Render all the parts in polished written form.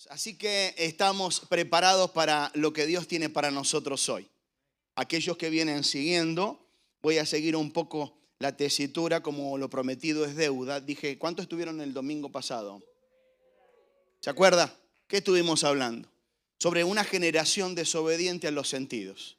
Así que estamos preparados para lo que Dios tiene para nosotros hoy. Aquellos que vienen siguiendo, voy a seguir un poco la tesitura, como lo prometido es deuda. Dije, ¿cuántos estuvieron el domingo pasado? ¿Se acuerda? ¿Qué estuvimos hablando? Sobre una generación desobediente a los sentidos.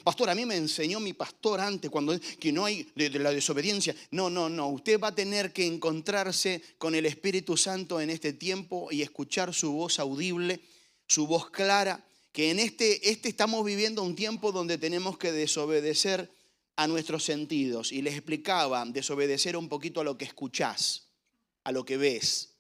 Pastor, a mí me enseñó mi pastor antes que no hay de la desobediencia. No. Usted va a tener que encontrarse con el Espíritu Santo en este tiempo y escuchar su voz audible, su voz clara. Que en este estamos viviendo un tiempo donde tenemos que desobedecer a nuestros sentidos. Y les explicaba, desobedecer un poquito a lo que escuchás, a lo que ves.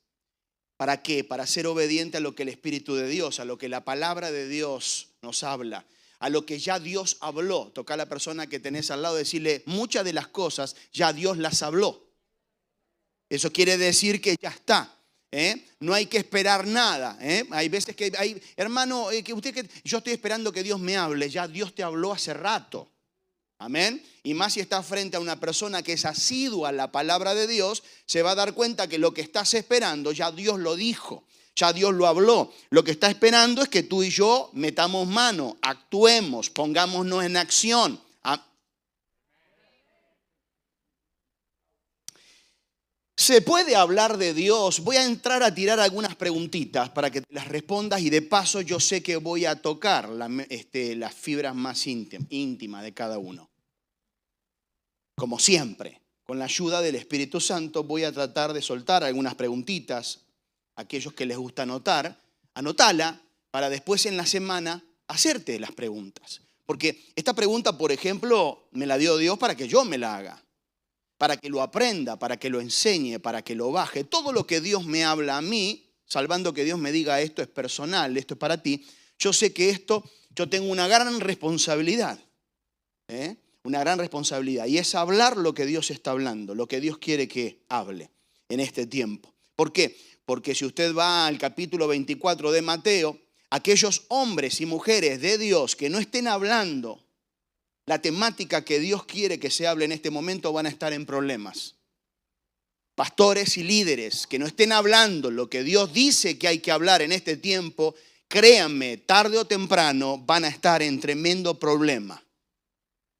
¿Para qué? Para ser obediente a lo que el Espíritu de Dios, a lo que la palabra de Dios nos habla. A lo que ya Dios habló. Toca a la persona que tenés al lado, decirle, muchas de las cosas ya Dios las habló. Eso quiere decir que ya está. No hay que esperar nada. Hay veces que hay, hermano, yo estoy esperando que Dios me hable. Ya Dios te habló hace rato. Amén. Y más si estás frente a una persona que es asidua a la palabra de Dios, se va a dar cuenta que lo que estás esperando ya Dios lo dijo. Ya Dios lo habló. Lo que está esperando es que tú y yo metamos mano, actuemos, pongámonos en acción. ¿Se puede hablar de Dios? Voy a entrar a tirar algunas preguntitas para que las respondas y de paso yo sé que voy a tocar las fibras más íntimas de cada uno. Como siempre, con la ayuda del Espíritu Santo voy a tratar de soltar algunas preguntitas. Aquellos que les gusta anotar, anotala para después en la semana hacerte las preguntas. Porque esta pregunta, por ejemplo, me la dio Dios para que yo me la haga. Para que lo aprenda, para que lo enseñe, para que lo baje. Todo lo que Dios me habla a mí, salvando que Dios me diga esto es personal, esto es para ti, yo sé que yo tengo una gran responsabilidad. Una gran responsabilidad. Y es hablar lo que Dios está hablando, lo que Dios quiere que hable en este tiempo. ¿Por qué? Porque si usted va al capítulo 24 de Mateo, aquellos hombres y mujeres de Dios que no estén hablando la temática que Dios quiere que se hable en este momento van a estar en problemas. Pastores y líderes que no estén hablando lo que Dios dice que hay que hablar en este tiempo, créanme, tarde o temprano van a estar en tremendo problema.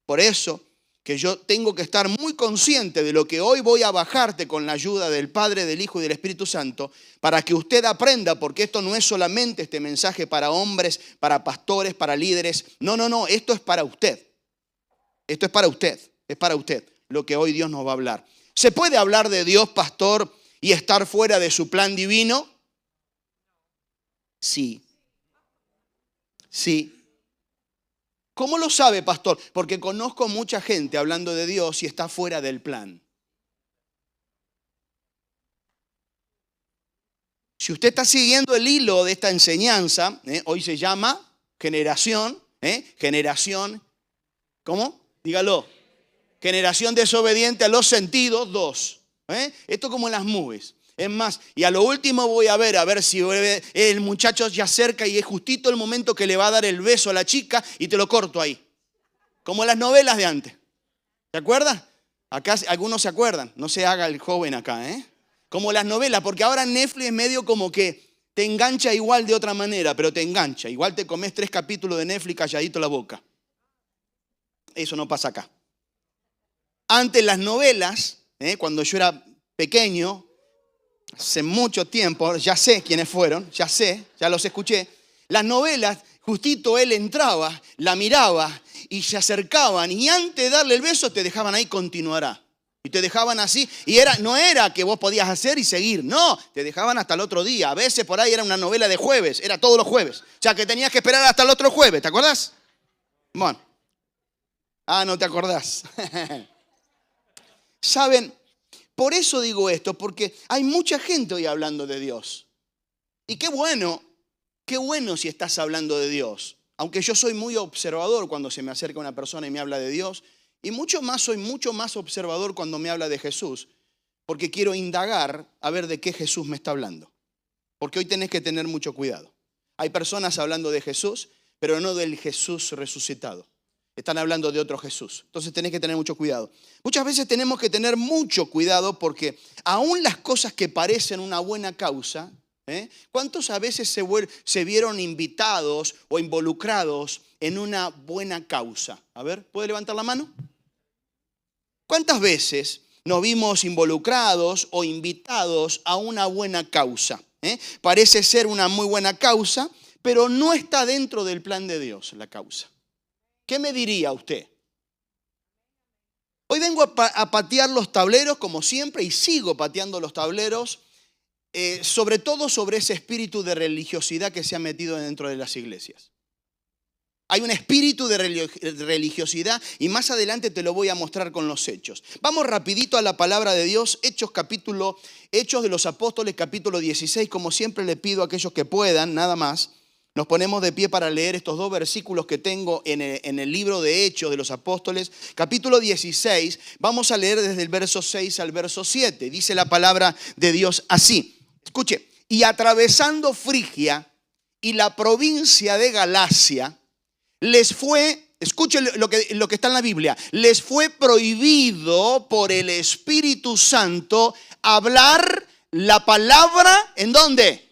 Por eso que yo tengo que estar muy consciente de lo que hoy voy a bajarte con la ayuda del Padre, del Hijo y del Espíritu Santo, para que usted aprenda, porque esto no es solamente este mensaje para hombres, para pastores, para líderes. No, esto es para usted. Esto es para usted, lo que hoy Dios nos va a hablar. ¿Se puede hablar de Dios, pastor, y estar fuera de su plan divino? Sí. ¿Cómo lo sabe, pastor? Porque conozco mucha gente hablando de Dios y está fuera del plan. Si usted está siguiendo el hilo de esta enseñanza, hoy se llama generación, ¿cómo? Dígalo. Generación desobediente a los sentidos, 2. Esto como en las movies. Es más, y a lo último voy a ver si el muchacho ya cerca y es justito el momento que le va a dar el beso a la chica y te lo corto ahí. Como en las novelas de antes. ¿Se acuerdan? Acá algunos se acuerdan. No se haga el joven acá, Como las novelas, porque ahora Netflix es medio como que te engancha igual de otra manera, pero te engancha. Igual te comes 3 capítulos de Netflix calladito la boca. Eso no pasa acá. Antes las novelas, cuando yo era pequeño, hace mucho tiempo, ya sé quiénes fueron, ya los escuché. Las novelas, justito él entraba, la miraba y se acercaban y antes de darle el beso te dejaban ahí, continuará. Y te dejaban así y no era que vos podías hacer y seguir, no, te dejaban hasta el otro día. A veces por ahí era una novela de jueves, era todos los jueves. O sea que tenías que esperar hasta el otro jueves, ¿te acordás? Bueno. No te acordás. ¿Saben? Por eso digo esto, porque hay mucha gente hoy hablando de Dios. Y qué bueno si estás hablando de Dios. Aunque yo soy muy observador cuando se me acerca una persona y me habla de Dios. Y soy mucho más observador cuando me habla de Jesús. Porque quiero indagar a ver de qué Jesús me está hablando. Porque hoy tenés que tener mucho cuidado. Hay personas hablando de Jesús, pero no del Jesús resucitado. Están hablando de otro Jesús. Entonces tenés que tener mucho cuidado. Muchas veces tenemos que tener mucho cuidado porque aún las cosas que parecen una buena causa ¿Cuántos a veces se vieron invitados o involucrados en una buena causa? A ver, ¿puede levantar la mano? ¿Cuántas veces nos vimos involucrados o invitados a una buena causa? Parece ser una muy buena causa, pero no está dentro del plan de Dios la causa. ¿Qué me diría usted? Hoy vengo a patear los tableros como siempre y sigo pateando los tableros, sobre todo sobre ese espíritu de religiosidad que se ha metido dentro de las iglesias. Hay un espíritu de religiosidad y más adelante te lo voy a mostrar con los hechos. Vamos rapidito a la palabra de Dios, Hechos de los Apóstoles, capítulo 16. Como siempre le pido a aquellos que puedan, nada más, nos ponemos de pie para leer estos dos versículos que tengo en el libro de Hechos de los Apóstoles, capítulo 16. Vamos a leer desde el verso 6 al verso 7. Dice la palabra de Dios así. Escuche, y atravesando Frigia y la provincia de Galacia, les fue, escuche lo que está en la Biblia, les fue prohibido por el Espíritu Santo hablar la palabra, ¿en dónde?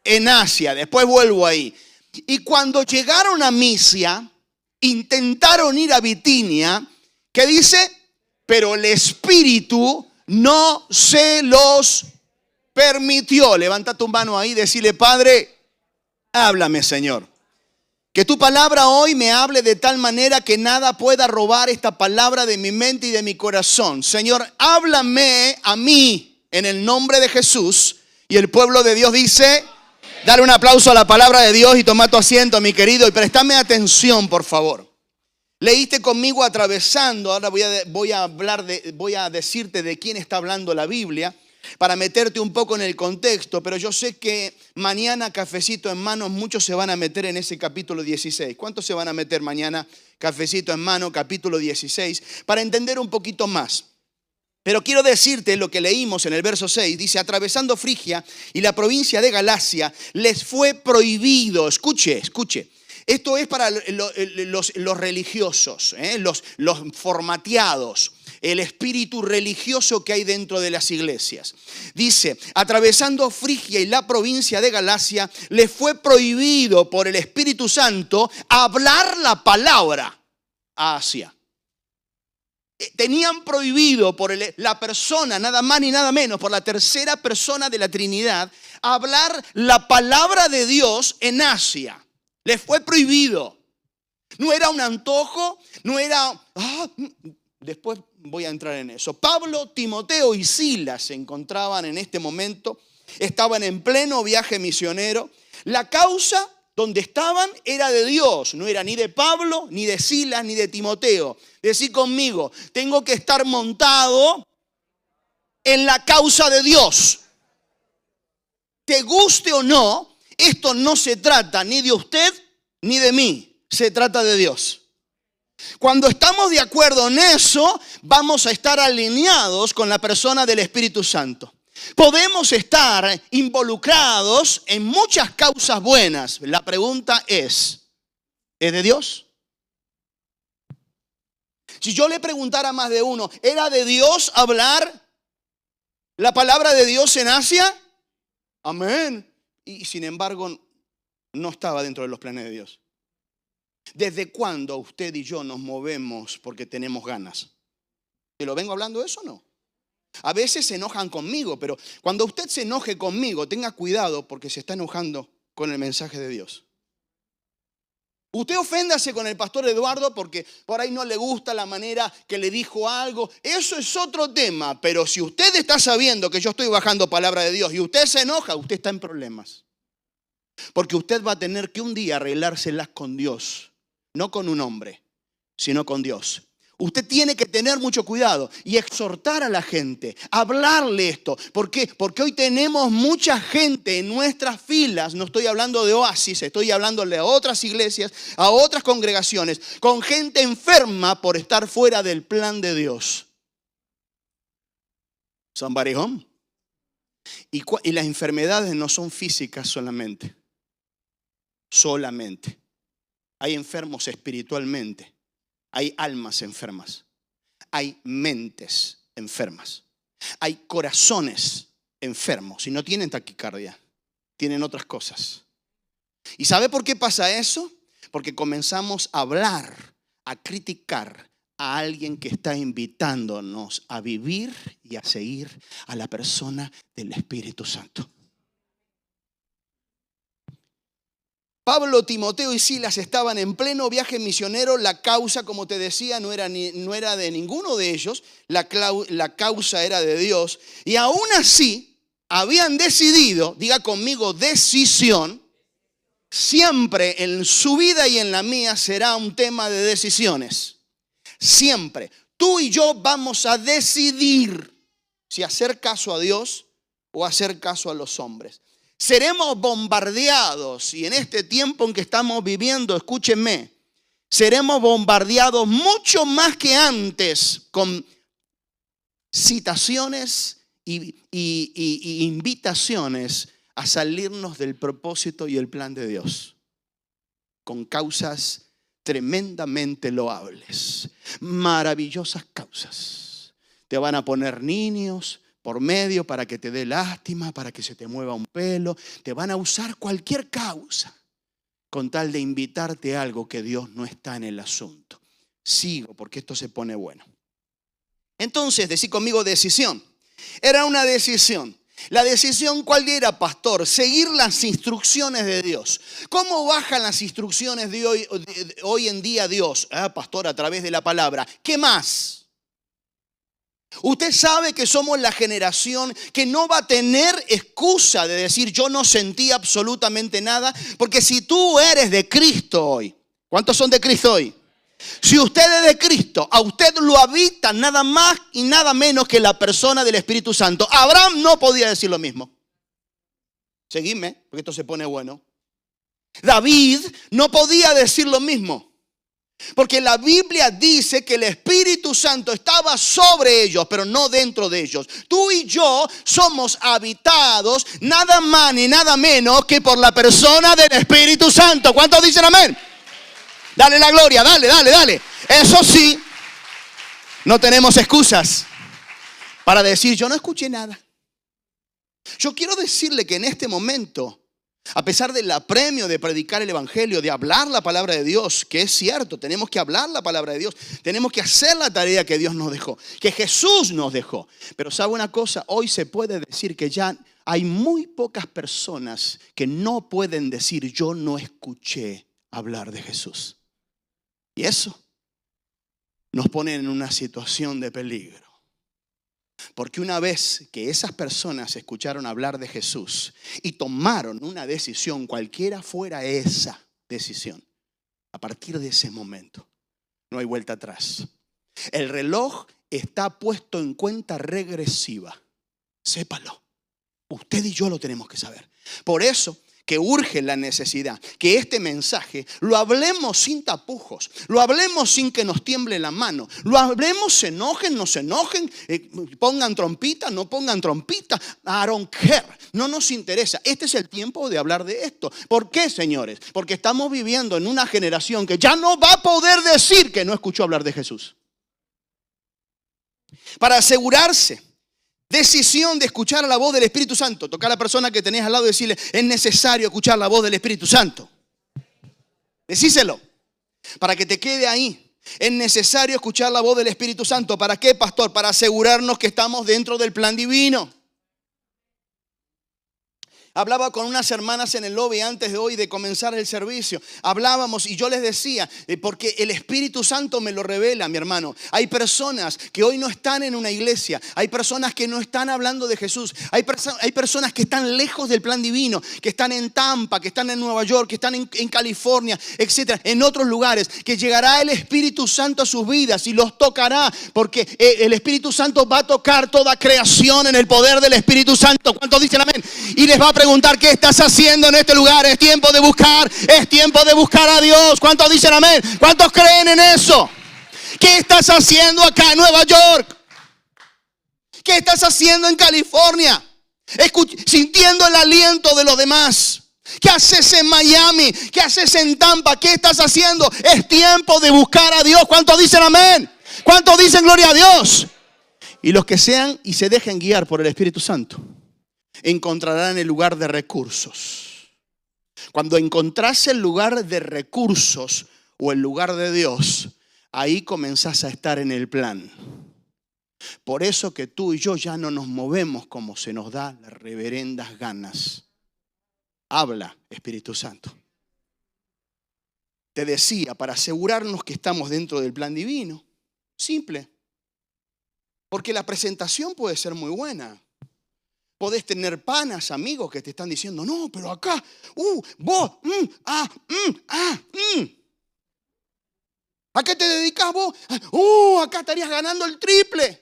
En Asia. Después vuelvo ahí. Y cuando llegaron a Misia, intentaron ir a Bitinia, ¿qué dice? Pero el Espíritu no se los permitió. Levanta tu mano ahí y decirle: Padre, háblame, Señor. Que tu palabra hoy me hable de tal manera que nada pueda robar esta palabra de mi mente y de mi corazón. Señor, háblame a mí en el nombre de Jesús. Y el pueblo de Dios dice: dale un aplauso a la palabra de Dios y toma tu asiento, mi querido, y préstame atención, por favor. Leíste conmigo atravesando. Ahora voy a decirte de quién está hablando la Biblia, para meterte un poco en el contexto, pero yo sé que mañana, cafecito en mano, muchos se van a meter en ese capítulo 16. ¿Cuántos se van a meter mañana, cafecito en mano, capítulo 16, para entender un poquito más? Pero quiero decirte lo que leímos en el verso 6. Dice: atravesando Frigia y la provincia de Galacia, les fue prohibido. Escuche. Esto es para los religiosos, los formateados, el espíritu religioso que hay dentro de las iglesias. Dice: atravesando Frigia y la provincia de Galacia, les fue prohibido por el Espíritu Santo hablar la palabra a Asia. Tenían prohibido por la persona, nada más ni nada menos, por la tercera persona de la Trinidad, hablar la palabra de Dios en Asia. Les fue prohibido. No era un antojo, no era... después voy a entrar en eso. Pablo, Timoteo y Silas se encontraban en este momento, estaban en pleno viaje misionero. La causa donde estaban era de Dios, no era ni de Pablo, ni de Silas, ni de Timoteo. Decí conmigo: tengo que estar montado en la causa de Dios. Te guste o no, esto no se trata ni de usted ni de mí, se trata de Dios. Cuando estamos de acuerdo en eso, vamos a estar alineados con la persona del Espíritu Santo. Podemos estar involucrados en muchas causas buenas. La pregunta ¿es de Dios? Si yo le preguntara a más de uno, ¿era de Dios hablar la palabra de Dios en Asia? Amén. Y sin embargo, no estaba dentro de los planes de Dios. ¿Desde cuándo usted y yo nos movemos porque tenemos ganas? ¿Te lo vengo hablando de eso o no? A veces se enojan conmigo, pero cuando usted se enoje conmigo, tenga cuidado porque se está enojando con el mensaje de Dios. Usted oféndase con el pastor Eduardo porque por ahí no le gusta la manera que le dijo algo. Eso es otro tema, pero si usted está sabiendo que yo estoy bajando palabra de Dios y usted se enoja, usted está en problemas. Porque usted va a tener que un día arreglárselas con Dios. No con un hombre, sino con Dios. Usted tiene que tener mucho cuidado y exhortar a la gente, hablarle esto. ¿Por qué? Porque hoy tenemos mucha gente en nuestras filas. No estoy hablando de Oasis, estoy hablándole a otras iglesias, a otras congregaciones, con gente enferma por estar fuera del plan de Dios. Somebody home. Y las enfermedades no son físicas solamente. Hay enfermos espiritualmente, hay almas enfermas, hay mentes enfermas, hay corazones enfermos y no tienen taquicardia. tienen otras cosas. ¿Y sabe por qué pasa eso? Porque comenzamos a hablar, a criticar a alguien que está invitándonos a vivir y a seguir a la persona del Espíritu Santo. Pablo, Timoteo y Silas estaban en pleno viaje misionero. La causa, como te decía, no era de ninguno de ellos. La causa era de Dios. Y aún así, habían decidido, diga conmigo, decisión. Siempre en su vida y en la mía será un tema de decisiones. Siempre. Tú y yo vamos a decidir si hacer caso a Dios o hacer caso a los hombres. Seremos bombardeados, y en este tiempo en que estamos viviendo, escúchenme, seremos bombardeados mucho más que antes con citaciones y invitaciones a salirnos del propósito y el plan de Dios, con causas tremendamente loables, maravillosas causas. Te van a poner niños por medio para que te dé lástima, para que se te mueva un pelo. Te van a usar cualquier causa con tal de invitarte a algo que Dios no está en el asunto. Sigo porque esto se pone bueno. Entonces, decí conmigo decisión. Era una decisión. La decisión, ¿cuál era, pastor? Seguir las instrucciones de Dios. ¿Cómo bajan las instrucciones de hoy en día Dios? Pastor, a través de la palabra. ¿Qué más? Usted sabe que somos la generación que no va a tener excusa de decir yo no sentí absolutamente nada. Porque si tú eres de Cristo hoy, ¿cuántos son de Cristo hoy? Si usted es de Cristo, a usted lo habita nada más y nada menos que la persona del Espíritu Santo. Abraham no podía decir lo mismo. Seguidme, porque esto se pone bueno. David no podía decir lo mismo. Porque la Biblia dice que el Espíritu Santo estaba sobre ellos, pero no dentro de ellos. Tú y yo somos habitados nada más ni nada menos que por la persona del Espíritu Santo. ¿Cuántos dicen amén? Dale la gloria, dale. Eso sí, no tenemos excusas para decir yo no escuché nada. Yo quiero decirle que en este momento, a pesar del apremio de predicar el evangelio, de hablar la palabra de Dios, que es cierto, tenemos que hablar la palabra de Dios, tenemos que hacer la tarea que Dios nos dejó, que Jesús nos dejó. Pero ¿sabe una cosa? Hoy se puede decir que ya hay muy pocas personas que no pueden decir yo no escuché hablar de Jesús. Y eso nos pone en una situación de peligro. Porque una vez que esas personas escucharon hablar de Jesús y tomaron una decisión, cualquiera fuera esa decisión, a partir de ese momento no hay vuelta atrás. El reloj está puesto en cuenta regresiva. Sépalo. Usted y yo lo tenemos que saber. Por eso que urge la necesidad que este mensaje lo hablemos sin tapujos, lo hablemos sin que nos tiemble la mano, lo hablemos, se enojen, no se enojen, pongan trompita, no pongan trompita, I don't care, no nos interesa. Este es el tiempo de hablar de esto. ¿Por qué, señores? Porque estamos viviendo en una generación que ya no va a poder decir que no escuchó hablar de Jesús. Para asegurarse decisión de escuchar a la voz del Espíritu Santo. Tocar a la persona que tenés al lado y decirle, es necesario escuchar la voz del Espíritu Santo. Decíselo, para que te quede ahí. Es necesario escuchar la voz del Espíritu Santo. ¿Para qué, pastor? Para asegurarnos que estamos dentro del plan divino. Hablaba con unas hermanas en el lobby antes de hoy de comenzar el servicio. Hablábamos y yo les decía, porque el Espíritu Santo me lo revela, mi hermano. Hay personas que hoy no están en una iglesia. Hay personas que no están hablando de Jesús. Hay personas que están lejos del plan divino, que están en Tampa, que están en Nueva York, que están en California, etcétera, en otros lugares. Que llegará el Espíritu Santo a sus vidas y los tocará, porque el Espíritu Santo va a tocar toda creación en el poder del Espíritu Santo. ¿Cuántos dicen amén? Y les va a preguntar, ¿qué estás haciendo en este lugar? Es tiempo de buscar a Dios. ¿Cuántos dicen amén? ¿Cuántos creen en eso? ¿Qué estás haciendo acá en Nueva York? ¿Qué estás haciendo en California? Sintiendo el aliento de los demás. ¿Qué haces en Miami? ¿Qué haces en Tampa? ¿Qué estás haciendo? Es tiempo de buscar a Dios. ¿Cuántos dicen amén? ¿Cuántos dicen gloria a Dios? Y los que sean y se dejen guiar por el Espíritu Santo, encontrarán el lugar de recursos. Cuando encontrás el lugar de recursos o el lugar de Dios, ahí comenzás a estar en el plan. Por eso que tú y yo ya no nos movemos como se nos da las reverendas ganas. Habla, Espíritu Santo. Te decía, para asegurarnos que estamos dentro del plan divino. Simple. Porque la presentación puede ser muy buena. Podés tener panas, amigos que te están diciendo, no, pero acá, vos, ¿a qué te dedicas vos? Acá estarías ganando el triple.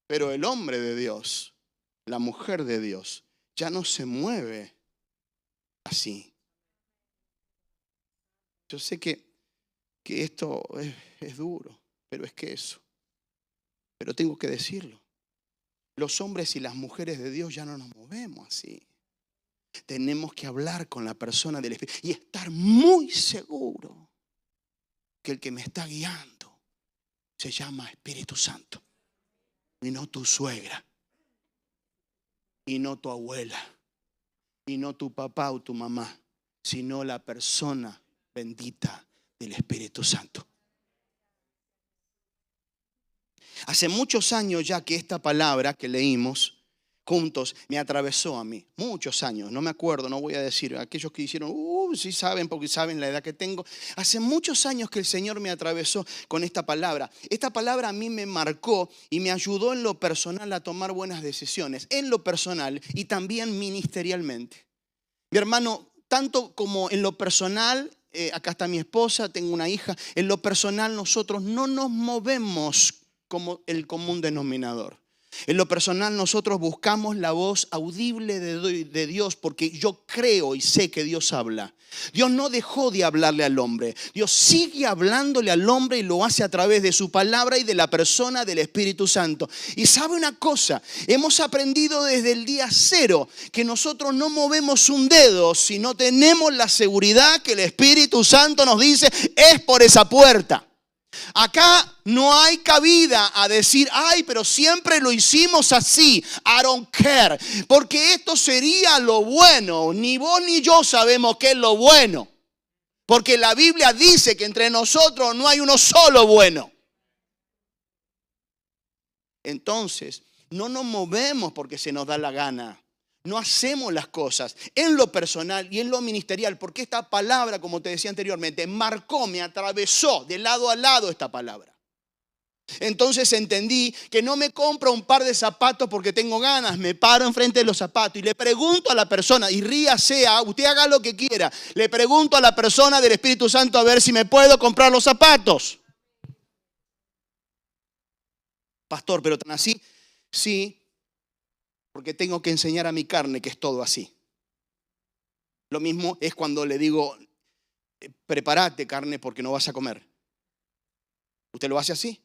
Pero el hombre de Dios, la mujer de Dios, ya no se mueve así. Yo sé que esto es duro, pero es que eso. Pero tengo que decirlo. Los hombres y las mujeres de Dios ya no nos movemos así. Tenemos que hablar con la persona del Espíritu y estar muy seguro que el que me está guiando se llama Espíritu Santo. Y no tu suegra, y no tu abuela, y no tu papá o tu mamá, sino la persona bendita del Espíritu Santo. Hace muchos años ya que esta palabra que leímos juntos me atravesó a mí. Muchos años, no me acuerdo, no voy a decir. Aquellos que hicieron, sí saben porque saben la edad que tengo. Hace muchos años que el Señor me atravesó con esta palabra. Esta palabra a mí me marcó y me ayudó en lo personal a tomar buenas decisiones. En lo personal y también ministerialmente. Mi hermano, tanto como en lo personal, acá está mi esposa, tengo una hija. En lo personal nosotros no nos movemos como el común denominador. En lo personal nosotros buscamos la voz audible de Dios porque yo creo y sé que Dios habla. Dios no dejó de hablarle al hombre. Dios sigue hablándole al hombre y lo hace a través de su palabra y de la persona del Espíritu Santo. Y sabe una cosa, hemos aprendido desde el día cero que nosotros no movemos un dedo si no tenemos la seguridad que el Espíritu Santo nos dice es por esa puerta. Acá no hay cabida a decir, ay, pero siempre lo hicimos así. I don't care. Porque esto sería lo bueno. Ni vos ni yo sabemos qué es lo bueno. Porque la Biblia dice que entre nosotros no hay uno solo bueno. Entonces, no nos movemos porque se nos da la gana. No hacemos las cosas en lo personal y en lo ministerial, porque esta palabra, como te decía anteriormente, marcó, me atravesó de lado a lado esta palabra. Entonces entendí que no me compro un par de zapatos porque tengo ganas, me paro enfrente de los zapatos y le pregunto a la persona, y ríase, usted haga lo que quiera, le pregunto a la persona del Espíritu Santo a ver si me puedo comprar los zapatos. Pastor, pero tan así, sí. Porque tengo que enseñar a mi carne que es todo así. Lo mismo es cuando le digo, prepárate carne porque no vas a comer. ¿Usted lo hace así?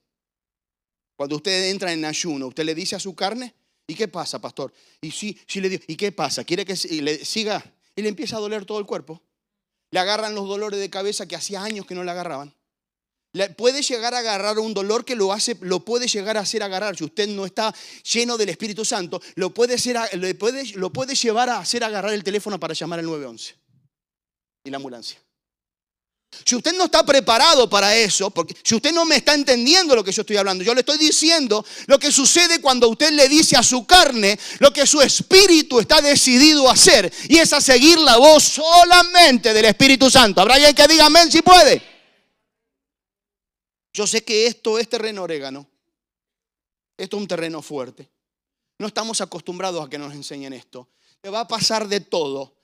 Cuando usted entra en ayuno, ¿usted le dice a su carne? ¿Y qué pasa, pastor? Y sí le digo, ¿y qué pasa? ¿Quiere que le siga? Y le empieza a doler todo el cuerpo. Le agarran los dolores de cabeza que hacía años que no le agarraban. Puede llegar a agarrar un dolor que lo puede llegar a hacer agarrar. Si usted no está lleno del Espíritu Santo, lo puede llevar a hacer agarrar el teléfono para llamar al 911 y la ambulancia. Si usted no está preparado para eso, porque si usted no me está entendiendo lo que yo estoy hablando, yo le estoy diciendo lo que sucede cuando usted le dice a su carne lo que su espíritu está decidido a hacer, y es a seguir la voz solamente del Espíritu Santo. ¿Habrá alguien que diga amén si puede? Yo sé que esto es terreno orégano. Esto es un terreno fuerte. No estamos acostumbrados a que nos enseñen esto. Te va a pasar de todo.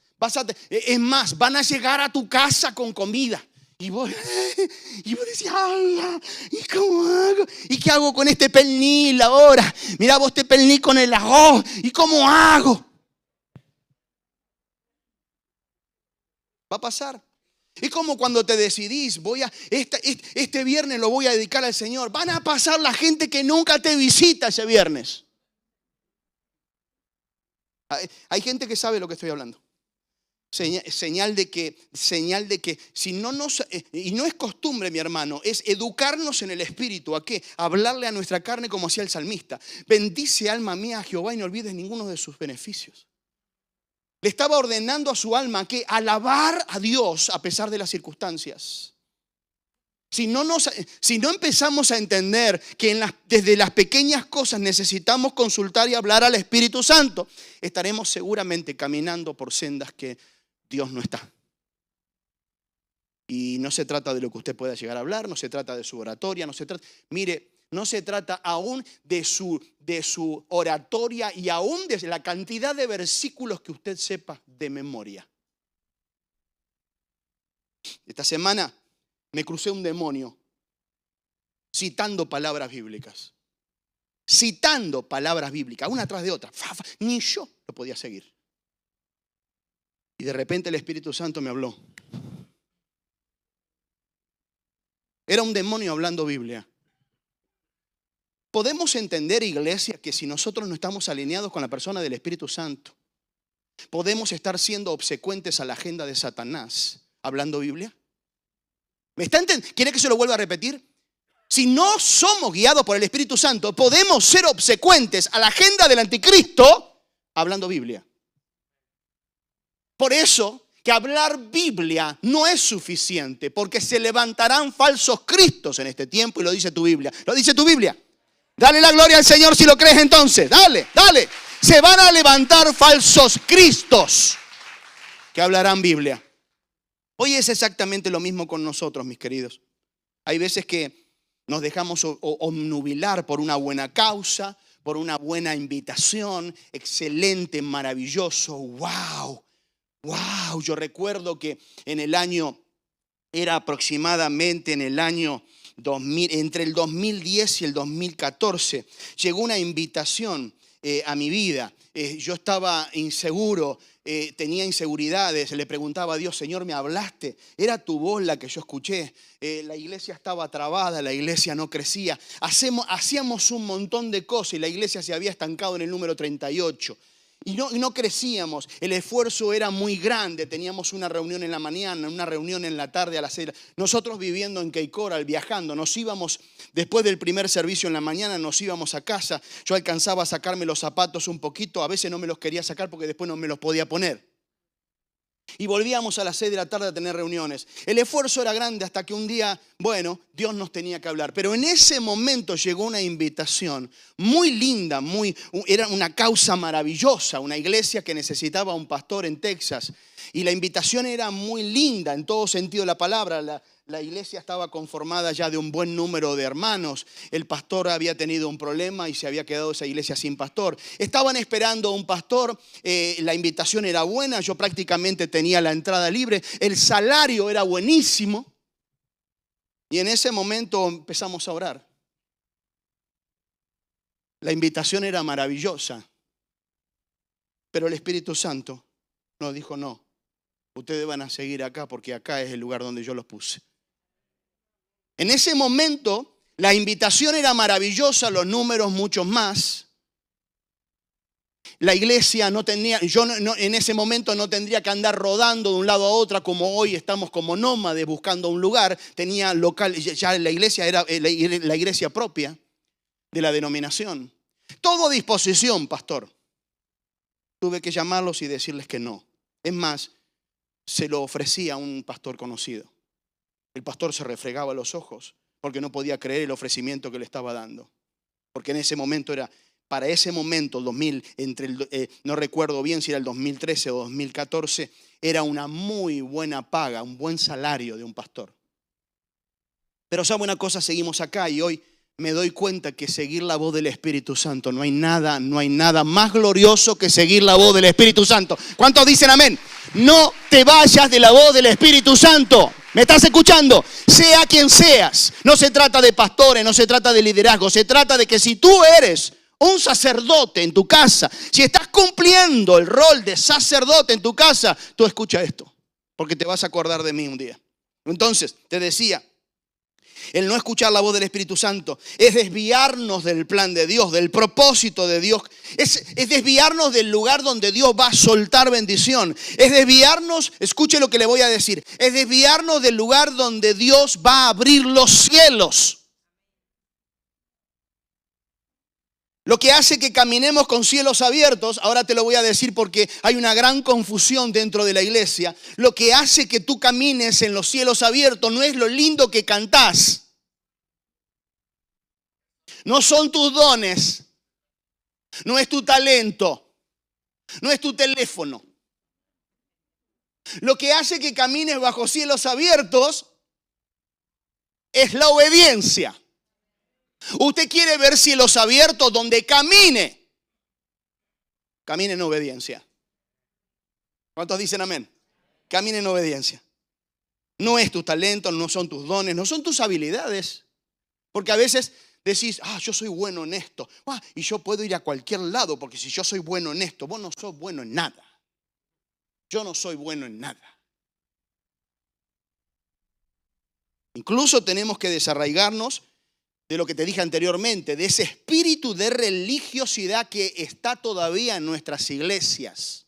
Es más, van a llegar a tu casa con comida. Y vos decís, ay, ¿y cómo hago? ¿Y qué hago con este pernil ahora? Mirá vos este pernil con el arroz. ¿Y cómo hago? Va a pasar. Es como cuando te decidís, este viernes lo voy a dedicar al Señor. Van a pasar la gente que nunca te visita ese viernes. Hay gente que sabe lo que estoy hablando. Señal de que si no nos, y no es costumbre, mi hermano, es educarnos en el espíritu. ¿A qué? Hablarle a nuestra carne como hacía el salmista. Bendice, alma mía, a Jehová y no olvides ninguno de sus beneficios. Le estaba ordenando a su alma que alabar a Dios a pesar de las circunstancias. Si no empezamos a entender que desde las pequeñas cosas necesitamos consultar y hablar al Espíritu Santo, estaremos seguramente caminando por sendas que Dios no está. Y no se trata de lo que usted pueda llegar a hablar, no se trata de su oratoria, no se trata aún de su oratoria y aún de la cantidad de versículos que usted sepa de memoria. Esta semana me crucé un demonio citando palabras bíblicas. Citando palabras bíblicas, una tras de otra. Ni yo lo podía seguir. Y de repente el Espíritu Santo me habló. Era un demonio hablando Biblia. Podemos entender, iglesia, que si nosotros no estamos alineados con la persona del Espíritu Santo, podemos estar siendo obsecuentes a la agenda de Satanás hablando Biblia. ¿Me está entendiendo? ¿Quiere que se lo vuelva a repetir? Si no somos guiados por el Espíritu Santo, podemos ser obsecuentes a la agenda del anticristo hablando Biblia. Por eso que hablar Biblia no es suficiente, porque se levantarán falsos cristos en este tiempo y lo dice tu Biblia. ¿Lo dice tu Biblia? Dale la gloria al Señor si lo crees entonces. Dale. Se van a levantar falsos cristos que hablarán Biblia. Hoy es exactamente lo mismo con nosotros, mis queridos. Hay veces que nos dejamos obnubilar por una buena causa, por una buena invitación, excelente, maravilloso, wow. Yo recuerdo que era aproximadamente en el año 2000, entre el 2010 y el 2014, llegó una invitación a mi vida. Yo estaba inseguro, tenía inseguridades, le preguntaba a Dios, Señor, ¿me hablaste? Era tu voz la que yo escuché. La iglesia estaba trabada, la iglesia no crecía. Hacíamos un montón de cosas y la iglesia se había estancado en el número 38. Y no crecíamos, el esfuerzo era muy grande, teníamos una reunión en la mañana, una reunión en la tarde a las 6. Nosotros viviendo en Cape Coral, viajando, nos íbamos, después del primer servicio en la mañana, nos íbamos a casa. Yo alcanzaba a sacarme los zapatos un poquito, a veces no me los quería sacar porque después no me los podía poner. Y volvíamos a las 6 de la tarde a tener reuniones. El esfuerzo era grande hasta que un día, Dios nos tenía que hablar. Pero en ese momento llegó una invitación muy linda, era una causa maravillosa, una iglesia que necesitaba un pastor en Texas. Y la invitación era muy linda en todo sentido de la palabra. La iglesia estaba conformada ya de un buen número de hermanos. El pastor había tenido un problema y se había quedado esa iglesia sin pastor. Estaban esperando a un pastor. La invitación era buena. Yo prácticamente tenía la entrada libre. El salario era buenísimo. Y en ese momento empezamos a orar. La invitación era maravillosa. Pero el Espíritu Santo nos dijo, no, ustedes van a seguir acá porque acá es el lugar donde yo los puse. En ese momento, la invitación era maravillosa, los números muchos más. La iglesia no tenía, en ese momento no tendría que andar rodando de un lado a otro como hoy estamos como nómades buscando un lugar. Tenía local, ya la iglesia era la iglesia propia de la denominación. Todo a disposición, pastor. Tuve que llamarlos y decirles que no. Es más, se lo ofrecía a un pastor conocido. El pastor se refregaba los ojos porque no podía creer el ofrecimiento que le estaba dando. Porque en ese momento para ese momento, 2000, no recuerdo bien si era el 2013 o 2014, era una muy buena paga, un buen salario de un pastor. Pero sabe una cosa, seguimos acá y hoy me doy cuenta que seguir la voz del Espíritu Santo, no hay nada más glorioso que seguir la voz del Espíritu Santo. ¿Cuántos dicen amén? No te vayas de la voz del Espíritu Santo. ¿Me estás escuchando? Sea quien seas. No se trata de pastores, no se trata de liderazgo. Se trata de que si tú eres un sacerdote en tu casa, si estás cumpliendo el rol de sacerdote en tu casa, tú escucha esto, porque te vas a acordar de mí un día. Entonces, te decía, El no escuchar la voz del Espíritu Santo es desviarnos del plan de Dios, del propósito de Dios. Es desviarnos del lugar donde Dios va a soltar bendición. Es desviarnos, escuche lo que le voy a decir, es desviarnos del lugar donde Dios va a abrir los cielos. Lo que hace que caminemos con cielos abiertos, ahora te lo voy a decir porque hay una gran confusión dentro de la iglesia. Lo que hace que tú camines en los cielos abiertos no es lo lindo que cantás. No son tus dones. No es tu talento. No es tu teléfono. Lo que hace que camines bajo cielos abiertos es la obediencia. Usted quiere ver cielos abiertos donde camine. Camine en obediencia. ¿Cuántos dicen amén? Camine en obediencia. No es tu talento, no son tus dones, no son tus habilidades. Porque a veces decís, yo soy bueno en esto. Y yo puedo ir a cualquier lado porque si yo soy bueno en esto, vos no sos bueno en nada. Yo no soy bueno en nada. Incluso tenemos que desarraigarnos de lo que te dije anteriormente, de ese espíritu de religiosidad que está todavía en nuestras iglesias.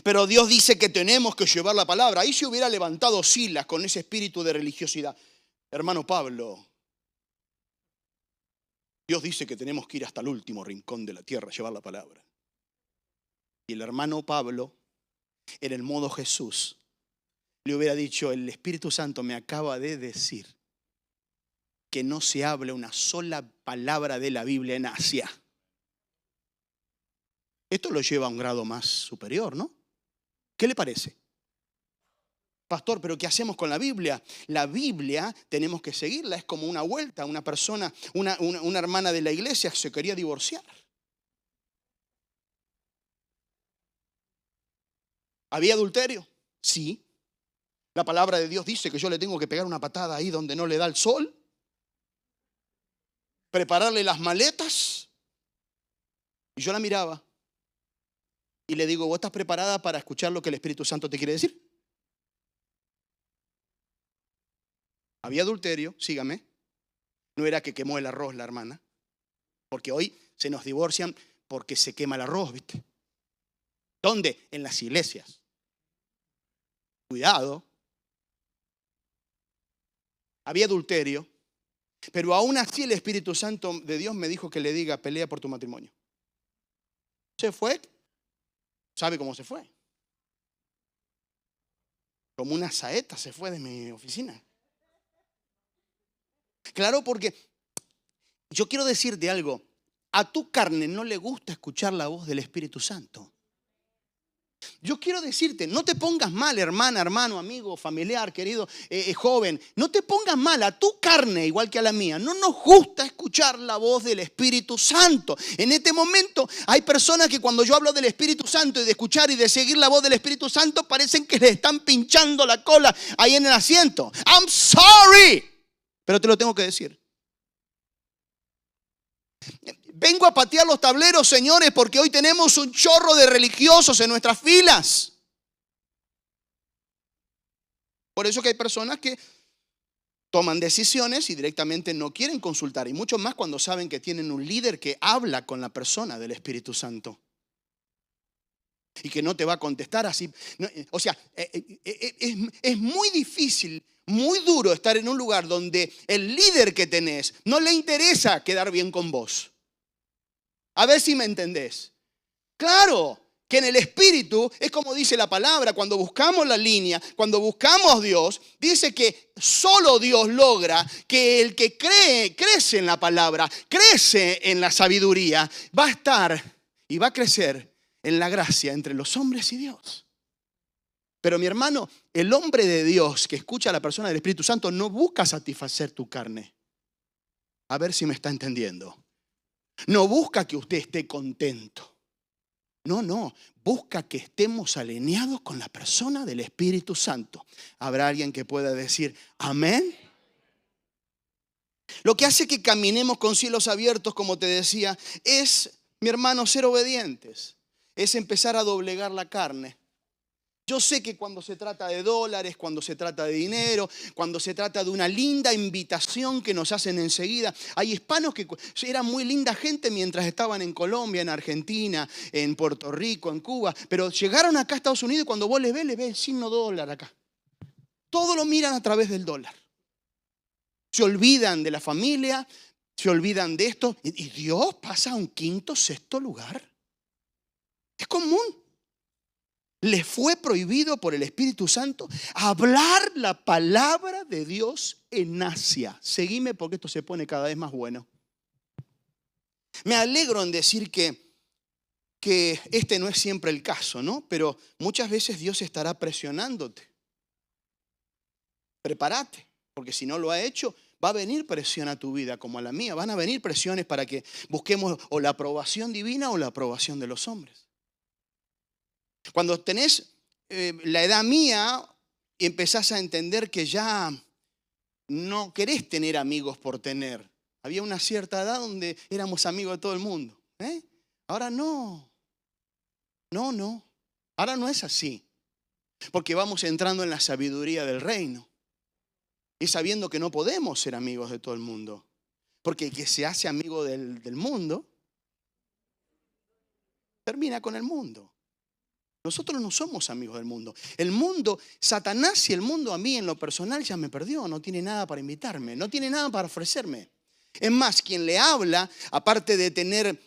Pero Dios dice que tenemos que llevar la palabra. Ahí se hubiera levantado Silas con ese espíritu de religiosidad. Hermano Pablo, Dios dice que tenemos que ir hasta el último rincón de la tierra a llevar la palabra. Y el hermano Pablo, en el modo Jesús, le hubiera dicho, el Espíritu Santo me acaba de decir que no se hable una sola palabra de la Biblia en Asia. Esto lo lleva a un grado más superior, ¿no? ¿Qué le parece? Pastor, ¿pero qué hacemos con la Biblia? La Biblia tenemos que seguirla, es como una vuelta. Una persona, una hermana de la iglesia se quería divorciar. ¿Había adulterio? Sí. La palabra de Dios dice que yo le tengo que pegar una patada ahí donde no le da el sol. Prepararle las maletas. Y yo la miraba y le digo, ¿vos estás preparada para escuchar lo que el Espíritu Santo te quiere decir? Había adulterio, sígame. No era que quemó el arroz la hermana, porque hoy se nos divorcian porque se quema el arroz, ¿viste? ¿Dónde? En las iglesias. Cuidado. Había adulterio. Pero aún así el Espíritu Santo de Dios me dijo que le diga, pelea por tu matrimonio. Se fue. ¿Sabe cómo se fue? Como una saeta se fue de mi oficina. Claro, porque yo quiero decirte algo. A tu carne no le gusta escuchar la voz del Espíritu Santo. Yo quiero decirte, no te pongas mal, hermana, hermano, amigo, familiar, querido, joven. No te pongas mal, a tu carne, igual que a la mía. No nos gusta escuchar la voz del Espíritu Santo. En este momento hay personas que cuando yo hablo del Espíritu Santo y de escuchar y de seguir la voz del Espíritu Santo, parecen que le están pinchando la cola ahí en el asiento. I'm sorry, pero te lo tengo que decir. Vengo a patear los tableros, señores, porque hoy tenemos un chorro de religiosos en nuestras filas. Por eso que hay personas que toman decisiones y directamente no quieren consultar. Y mucho más cuando saben que tienen un líder que habla con la persona del Espíritu Santo. Y que no te va a contestar así. O sea, es muy difícil, muy duro estar en un lugar donde el líder que tenés no le interesa quedar bien con vos. A ver si me entendés. Claro que en el Espíritu es como dice la palabra, cuando buscamos la línea, cuando buscamos a Dios, dice que solo Dios logra que el que crece en la palabra, crece en la sabiduría, va a estar y va a crecer en la gracia entre los hombres y Dios. Pero mi hermano, el hombre de Dios que escucha a la persona del Espíritu Santo no busca satisfacer tu carne. A ver si me está entendiendo. No busca que usted esté contento. No. Busca que estemos alineados con la persona del Espíritu Santo. ¿Habrá alguien que pueda decir amén? Lo que hace que caminemos con cielos abiertos, como te decía, es, mi hermano, ser obedientes. Es empezar a doblegar la carne. Yo sé que cuando se trata de dólares, cuando se trata de dinero, cuando se trata de una linda invitación que nos hacen enseguida, hay hispanos que eran muy linda gente mientras estaban en Colombia, en Argentina, en Puerto Rico, en Cuba, pero llegaron acá a Estados Unidos y cuando vos les ves el signo dólar acá. Todo lo miran a través del dólar. Se olvidan de la familia, se olvidan de esto. Y Dios pasa a un quinto, sexto lugar. Es común. Les fue prohibido por el Espíritu Santo hablar la palabra de Dios en Asia. Seguime porque esto se pone cada vez más bueno. Me alegro en decir que este no es siempre el caso, ¿no? Pero muchas veces Dios estará presionándote. Prepárate, porque si no lo ha hecho, va a venir presión a tu vida como a la mía. Van a venir presiones para que busquemos o la aprobación divina o la aprobación de los hombres. Cuando tenés la edad mía, empezás a entender que ya no querés tener amigos por tener. Había una cierta edad donde éramos amigos de todo el mundo. Ahora no. No. Ahora no es así. Porque vamos entrando en la sabiduría del reino. Y sabiendo que no podemos ser amigos de todo el mundo. Porque el que se hace amigo del mundo, termina con el mundo. Nosotros no somos amigos del mundo. El mundo, Satanás y el mundo a mí en lo personal ya me perdió. No tiene nada para invitarme, no tiene nada para ofrecerme. Es más, quien le habla, aparte de tener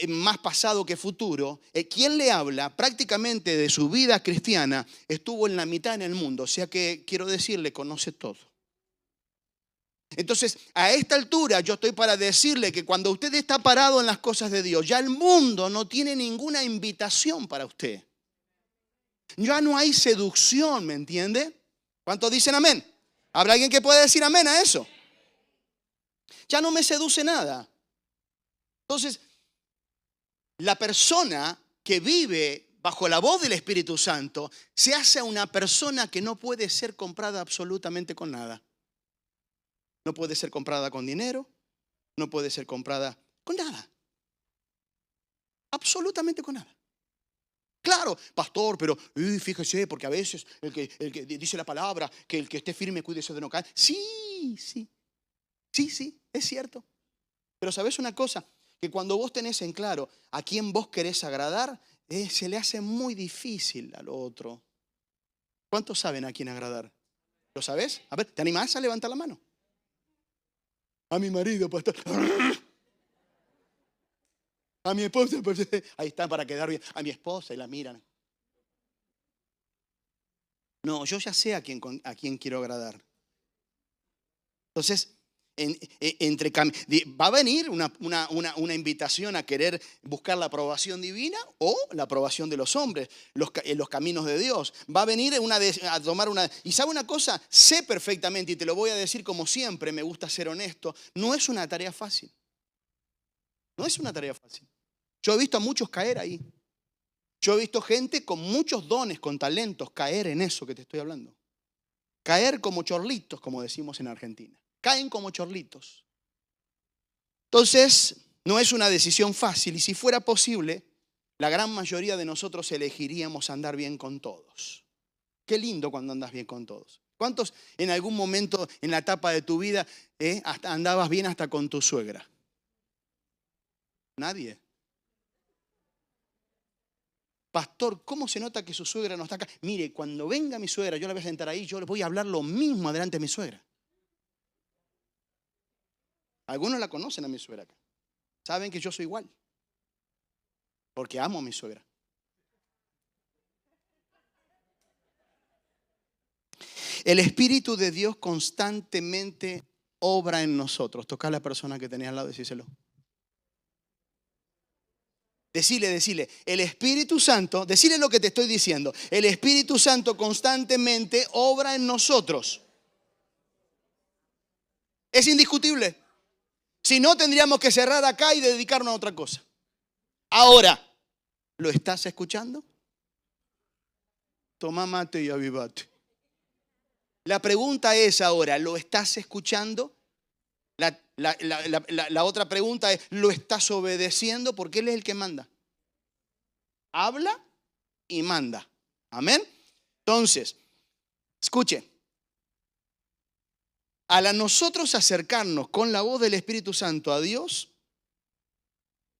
más pasado que futuro, quien le habla prácticamente de su vida cristiana estuvo en la mitad en el mundo. O sea que quiero decirle, conoce todo. Entonces, a esta altura yo estoy para decirle que cuando usted está parado en las cosas de Dios, ya el mundo no tiene ninguna invitación para usted. Ya no hay seducción, ¿me entiende? ¿Cuántos dicen amén? ¿Habrá alguien que pueda decir amén a eso? Ya no me seduce nada. Entonces, la persona que vive bajo la voz del Espíritu Santo se hace una persona que no puede ser comprada absolutamente con nada. No puede ser comprada con dinero, no puede ser comprada con nada. Absolutamente con nada. Claro, pastor, pero fíjese, porque a veces el que dice la palabra, que el que esté firme cuídese de no caer. Sí, es cierto. Pero ¿sabes una cosa? Que cuando vos tenés en claro a quién vos querés agradar, se le hace muy difícil al otro. ¿Cuántos saben a quién agradar? ¿Lo sabés? A ver, ¿te animás a levantar la mano? A mi marido, pastor. A mi esposa, ahí está para quedar bien. A mi esposa y la miran. No, yo ya sé a quién quiero agradar. Entonces, va a venir una invitación a querer buscar la aprobación divina o la aprobación de los hombres, los caminos de Dios. Va a venir a tomar una... Y ¿sabe una cosa? Sé perfectamente, y te lo voy a decir como siempre, me gusta ser honesto, no es una tarea fácil. No es una tarea fácil. Yo he visto a muchos caer ahí. Yo he visto gente con muchos dones, con talentos, caer en eso que te estoy hablando. Caer como chorlitos, como decimos en Argentina. Caen como chorlitos. Entonces, no es una decisión fácil. Y si fuera posible, la gran mayoría de nosotros elegiríamos andar bien con todos. Qué lindo cuando andas bien con todos. ¿Cuántos en algún momento en la etapa de tu vida hasta andabas bien hasta con tu suegra? Nadie. Pastor, ¿cómo se nota que su suegra no está acá? Mire, cuando venga mi suegra, yo la voy a sentar ahí, yo le voy a hablar lo mismo adelante de mi suegra. Algunos la conocen a mi suegra acá. Saben que yo soy igual. Porque amo a mi suegra. El Espíritu de Dios constantemente obra en nosotros. Toca a la persona que tenés al lado y decíselo. Decile, el Espíritu Santo, decile lo que te estoy diciendo. El Espíritu Santo constantemente obra en nosotros. Es indiscutible. Si no, tendríamos que cerrar acá y dedicarnos a otra cosa. Ahora, ¿lo estás escuchando? Toma mate y avivate. La pregunta es ahora, ¿lo estás escuchando? La otra pregunta es, ¿lo estás obedeciendo? Porque Él es el que manda. Habla y manda. Amén. Entonces, escuche, al nosotros acercarnos con la voz del Espíritu Santo a Dios,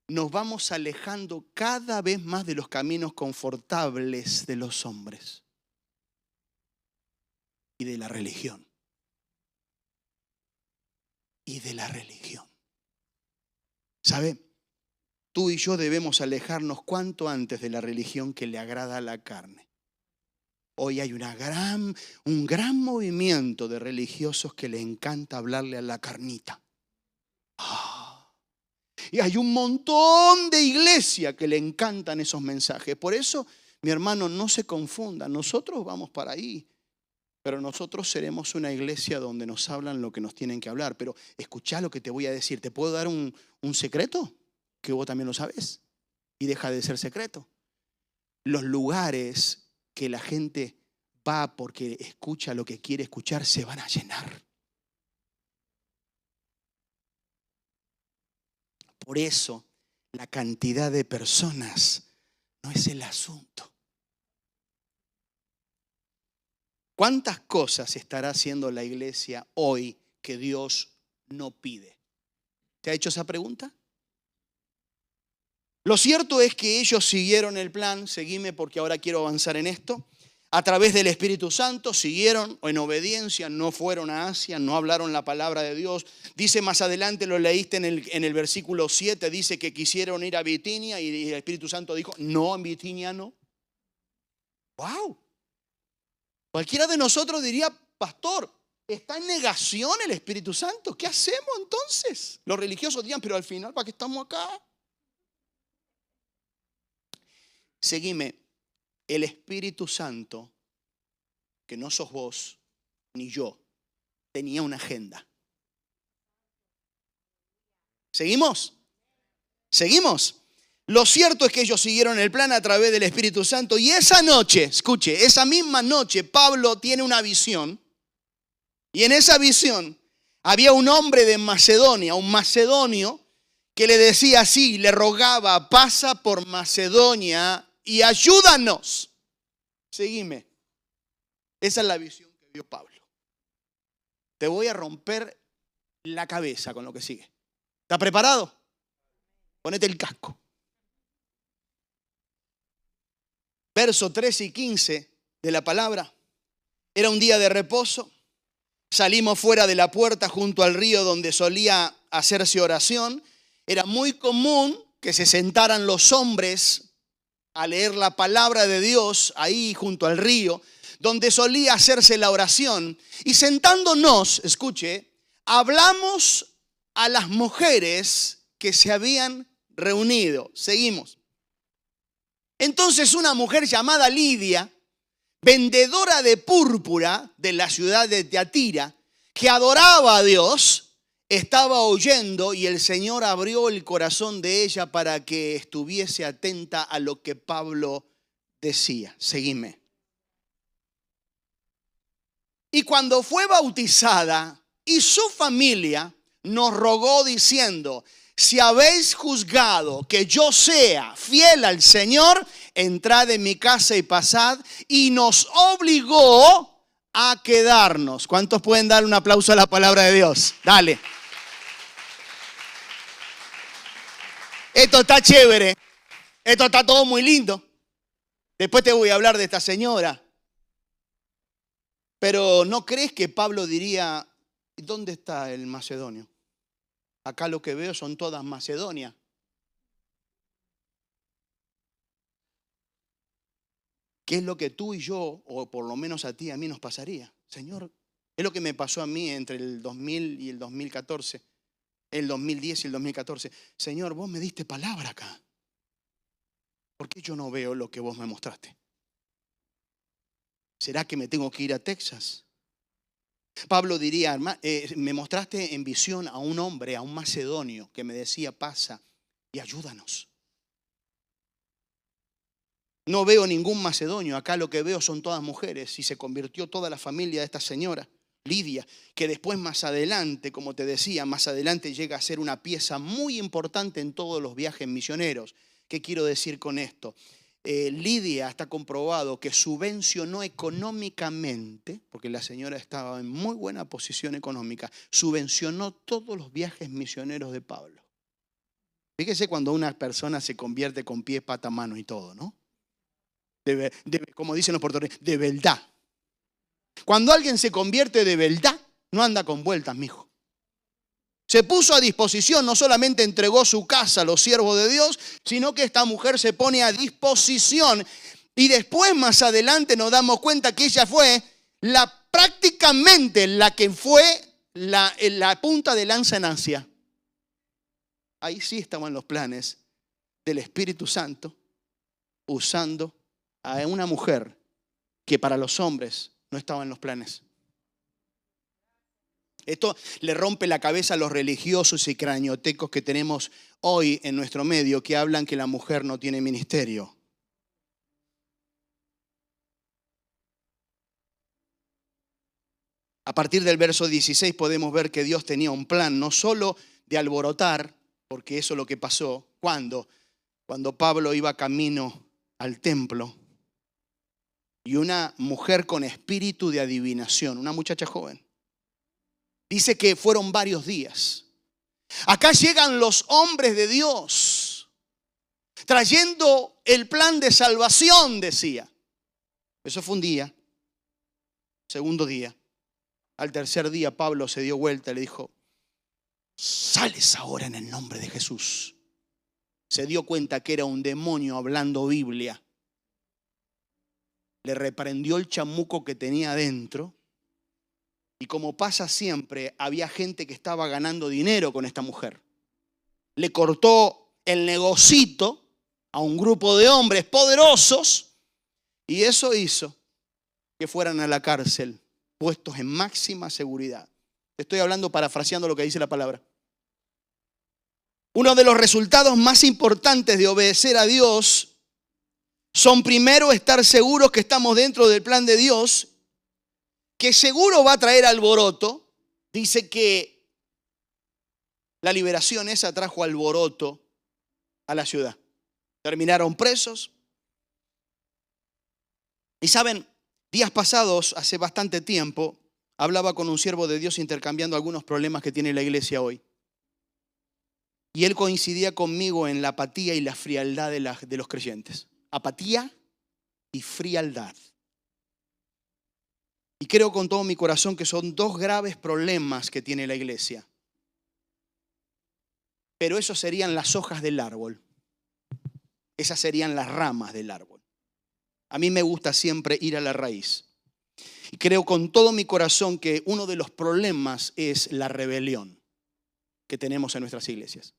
nos vamos alejando cada vez más de los caminos confortables de los hombres y de la religión. Y de la religión. ¿Sabe? Tú y yo debemos alejarnos cuanto antes de la religión que le agrada a la carne. Hoy hay un gran movimiento de religiosos que le encanta hablarle a la carnita. Y hay un montón de iglesias que le encantan esos mensajes. Por eso, mi hermano, no se confunda. Nosotros vamos para ahí. Pero nosotros seremos una iglesia donde nos hablan lo que nos tienen que hablar. Pero escuchá lo que te voy a decir. ¿Te puedo dar un secreto? Que vos también lo sabes. Y deja de ser secreto. Los lugares que la gente va porque escucha lo que quiere escuchar se van a llenar. Por eso, la cantidad de personas no es el asunto. ¿Cuántas cosas estará haciendo la iglesia hoy que Dios no pide? ¿Te ha hecho esa pregunta? Lo cierto es que ellos siguieron el plan, seguime porque ahora quiero avanzar en esto. A través del Espíritu Santo siguieron en obediencia, no fueron a Asia, no hablaron la palabra de Dios. Dice más adelante, lo leíste en el versículo 7, dice que quisieron ir a Bitinia y el Espíritu Santo dijo, no, en Bitinia no. ¡Wow! Cualquiera de nosotros diría, pastor, ¿está en negación el Espíritu Santo? ¿Qué hacemos entonces? Los religiosos dirían, pero al final, ¿para qué estamos acá? Seguime, el Espíritu Santo, que no sos vos ni yo, tenía una agenda. ¿Seguimos? ¿Seguimos? Lo cierto es que ellos siguieron el plan a través del Espíritu Santo y esa noche, escuche, esa misma noche Pablo tiene una visión y en esa visión había un hombre de Macedonia, un macedonio que le decía así, le rogaba, pasa por Macedonia y ayúdanos. Seguime. Esa es la visión que vio Pablo. Te voy a romper la cabeza con lo que sigue. ¿Estás preparado? Ponete el casco. Verso 13 y 15 de la palabra. Era un día de reposo. Salimos fuera de la puerta junto al río donde solía hacerse oración. Era muy común que se sentaran los hombres a leer la palabra de Dios ahí junto al río, donde solía hacerse la oración. Y sentándonos, escuche, hablamos a las mujeres que se habían reunido. Seguimos. Entonces una mujer llamada Lidia, vendedora de púrpura de la ciudad de Tiatira, que adoraba a Dios, estaba oyendo y el Señor abrió el corazón de ella para que estuviese atenta a lo que Pablo decía. Seguime. Y cuando fue bautizada y su familia nos rogó diciendo, si habéis juzgado que yo sea fiel al Señor, entrad en mi casa y pasad, y nos obligó a quedarnos. ¿Cuántos pueden dar un aplauso a la palabra de Dios? Dale. Esto está chévere. Esto está todo muy lindo. Después te voy a hablar de esta señora. Pero ¿no crees que Pablo diría, ¿dónde está el macedonio? Acá lo que veo son todas Macedonia. ¿Qué es lo que tú y yo, o por lo menos a ti, a mí nos pasaría? Señor, es lo que me pasó a mí entre el 2000 y el 2014, el 2010 y el 2014. Señor, vos me diste palabra acá. ¿Por qué yo no veo lo que vos me mostraste? ¿Será que me tengo que ir a Texas? Pablo diría, me mostraste en visión a un hombre, a un macedonio, que me decía, pasa y ayúdanos. No veo ningún macedonio, acá lo que veo son todas mujeres y se convirtió toda la familia de esta señora, Lidia, que después más adelante, como te decía, más adelante llega a ser una pieza muy importante en todos los viajes misioneros. ¿Qué quiero decir con esto? Lidia está comprobado que subvencionó económicamente, porque la señora estaba en muy buena posición económica, subvencionó todos los viajes misioneros de Pablo. Fíjese cuando una persona se convierte con pies, pata, mano y todo, ¿no? Como dicen los puertorriqueños, de verdad. Cuando alguien se convierte de verdad, no anda con vueltas, mijo. Se puso a disposición, no solamente entregó su casa a los siervos de Dios, sino que esta mujer se pone a disposición. Y después, más adelante, nos damos cuenta que ella fue prácticamente la que fue la punta de lanza en Asia. Ahí sí estaban los planes del Espíritu Santo, usando a una mujer que para los hombres no estaba en los planes. Esto le rompe la cabeza a los religiosos y craniotecos que tenemos hoy en nuestro medio, que hablan que la mujer no tiene ministerio. A partir del verso 16 podemos ver que Dios tenía un plan, no solo de alborotar, porque eso es lo que pasó. Cuando Pablo iba camino al templo y una mujer con espíritu de adivinación, una muchacha joven, dice que fueron varios días. Acá llegan los hombres de Dios, trayendo el plan de salvación, decía. Eso fue un día. Segundo día. Al tercer día Pablo se dio vuelta y le dijo: sales ahora en el nombre de Jesús. Se dio cuenta que era un demonio hablando Biblia. Le reprendió el chamuco que tenía adentro. Y como pasa siempre, había gente que estaba ganando dinero con esta mujer. Le cortó el negocito a un grupo de hombres poderosos y eso hizo que fueran a la cárcel, puestos en máxima seguridad. Estoy hablando, parafraseando lo que dice la palabra. Uno de los resultados más importantes de obedecer a Dios son primero estar seguros que estamos dentro del plan de Dios, que seguro va a traer alboroto. Dice que la liberación esa trajo alboroto a la ciudad. Terminaron presos. Y saben, días pasados, hace bastante tiempo, hablaba con un siervo de Dios intercambiando algunos problemas que tiene la iglesia hoy. Y él coincidía conmigo en la apatía y la frialdad de los creyentes. Apatía y frialdad. Y creo con todo mi corazón que son dos graves problemas que tiene la iglesia. Pero esos serían las hojas del árbol. Esas serían las ramas del árbol. A mí me gusta siempre ir a la raíz. Y creo con todo mi corazón que uno de los problemas es la rebelión que tenemos en nuestras iglesias.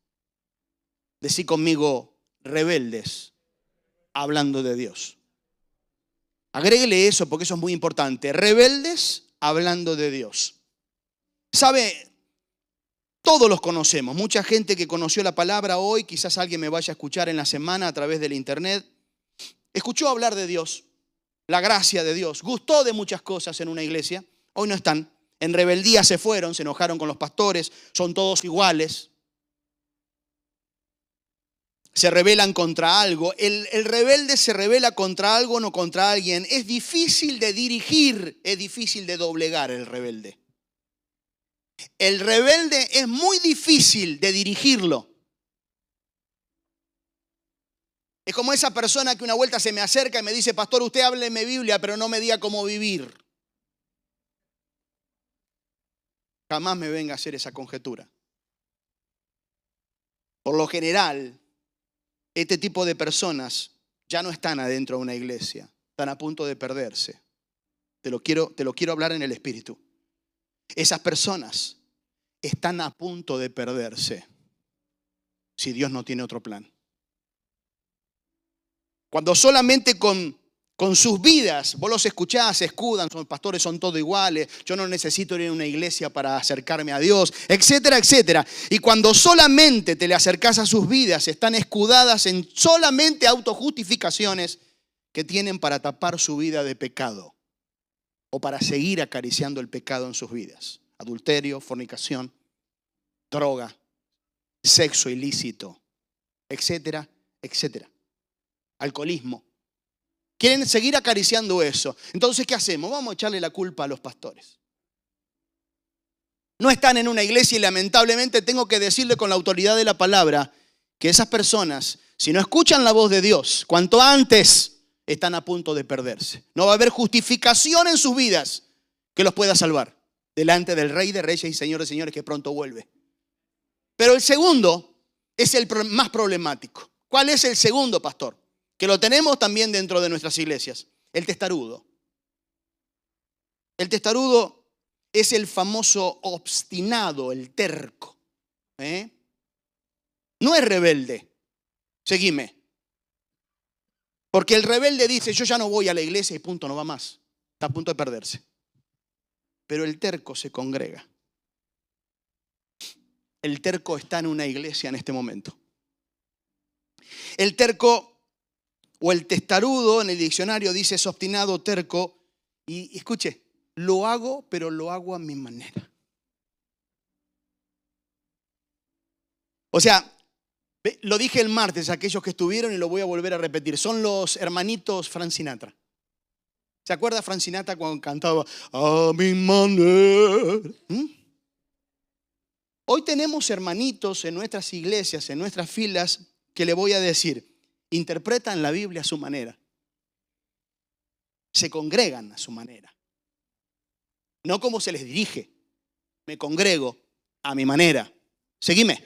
Decí conmigo, rebeldes, hablando de Dios. Agréguele eso porque eso es muy importante. Rebeldes hablando de Dios. ¿Sabe? Todos los conocemos. Mucha gente que conoció la palabra hoy, quizás alguien me vaya a escuchar en la semana a través del internet, escuchó hablar de Dios, la gracia de Dios, gustó de muchas cosas en una iglesia. Hoy no están. En rebeldía se fueron, se enojaron con los pastores, son todos iguales. Se rebelan contra algo. El rebelde se rebela contra algo, no contra alguien. Es difícil de dirigir, es difícil de doblegar el rebelde. El rebelde es muy difícil de dirigirlo. Es como esa persona que una vuelta se me acerca y me dice: pastor, usted hábleme Biblia, pero no me diga cómo vivir. Jamás me venga a hacer esa conjetura. Por lo general, este tipo de personas ya no están adentro de una iglesia, están a punto de perderse. Te lo quiero hablar en el espíritu. Esas personas están a punto de perderse si Dios no tiene otro plan. Cuando solamente con sus vidas, vos los escuchás, se escudan, son pastores, son todos iguales, yo no necesito ir a una iglesia para acercarme a Dios, etcétera, etcétera. Y cuando solamente te le acercás a sus vidas, están escudadas en solamente autojustificaciones que tienen para tapar su vida de pecado o para seguir acariciando el pecado en sus vidas. Adulterio, fornicación, droga, sexo ilícito, etcétera, etcétera. Alcoholismo. Quieren seguir acariciando eso. Entonces, ¿qué hacemos? Vamos a echarle la culpa a los pastores. No están en una iglesia y lamentablemente tengo que decirle con la autoridad de la palabra que esas personas, si no escuchan la voz de Dios, cuanto antes están a punto de perderse. No va a haber justificación en sus vidas que los pueda salvar delante del Rey de Reyes y Señor de Señores que pronto vuelve. Pero el segundo es el más problemático. ¿Cuál es el segundo, pastor? Que lo tenemos también dentro de nuestras iglesias. El testarudo. El testarudo es el famoso obstinado, el terco. No es rebelde. Seguime. Porque el rebelde dice, yo ya no voy a la iglesia y punto, no va más. Está a punto de perderse. Pero el terco se congrega. El terco está en una iglesia en este momento. El terco o el testarudo en el diccionario dice es obstinado, terco. Y escuche, lo hago, pero lo hago a mi manera. O sea, lo dije el martes a aquellos que estuvieron y lo voy a volver a repetir. Son los hermanitos Frank Sinatra. ¿Se acuerda Frank Sinatra cuando cantaba a mi manera? Hoy tenemos hermanitos en nuestras iglesias, en nuestras filas, que le voy a decir, interpretan la Biblia a su manera. Se congregan a su manera. No como se les dirige. Me congrego a mi manera. Seguime.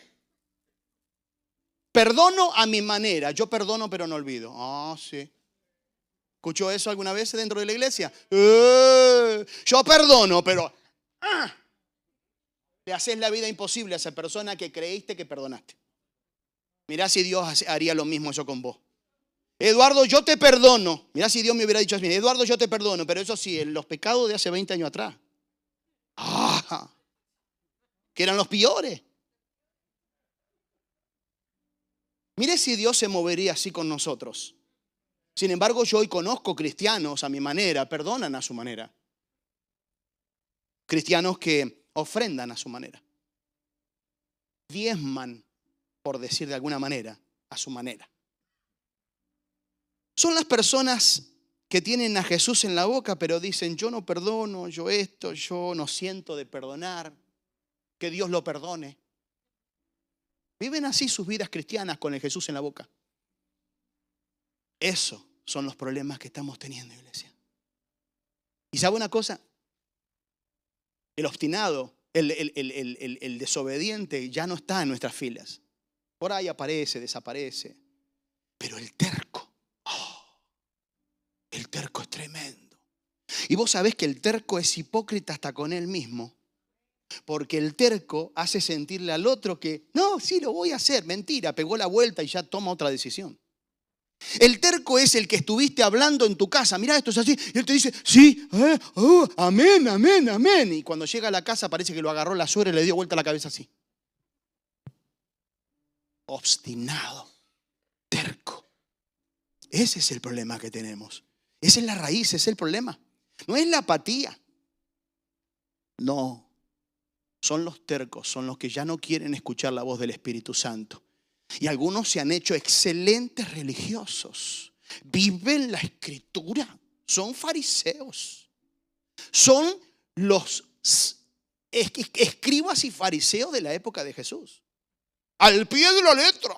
Perdono a mi manera. Yo perdono pero no olvido. Ah, sí. ¿Escuchó eso alguna vez dentro de la iglesia? Yo perdono, pero le haces la vida imposible a esa persona que creíste que perdonaste. Mirá si Dios haría lo mismo eso con vos. Eduardo, yo te perdono. Mirá si Dios me hubiera dicho así. Eduardo, yo te perdono. Pero eso sí, en los pecados de hace 20 años atrás. Que eran los peores. Mire si Dios se movería así con nosotros. Sin embargo, yo hoy conozco cristianos a mi manera, perdonan a su manera. Cristianos que ofrendan a su manera. Diezman, por decir de alguna manera, a su manera. Son las personas que tienen a Jesús en la boca, pero dicen, yo no perdono, yo esto, yo no siento de perdonar, que Dios lo perdone. Viven así sus vidas cristianas con el Jesús en la boca. Esos son los problemas que estamos teniendo, iglesia. ¿Y sabe una cosa? El obstinado, el desobediente ya no está en nuestras filas. Por ahí aparece, desaparece. Pero el terco, el terco es tremendo. Y vos sabés que el terco es hipócrita hasta con él mismo. Porque el terco hace sentirle al otro que, no, sí lo voy a hacer. Mentira, pegó la vuelta y ya toma otra decisión. El terco es el que estuviste hablando en tu casa. Mira, esto es así. Y él te dice, sí, amén, amén, amén. Y cuando llega a la casa parece que lo agarró la suegra y le dio vuelta la cabeza así. Obstinado, terco. Ese es el problema que tenemos. Esa es la raíz, ese es el problema. No es la apatía. No. Son los tercos, son los que ya no quieren escuchar la voz del Espíritu Santo. Y algunos se han hecho excelentes religiosos. Viven la Escritura. Son fariseos. Son los escribas y fariseos de la época de Jesús. Al pie de la letra.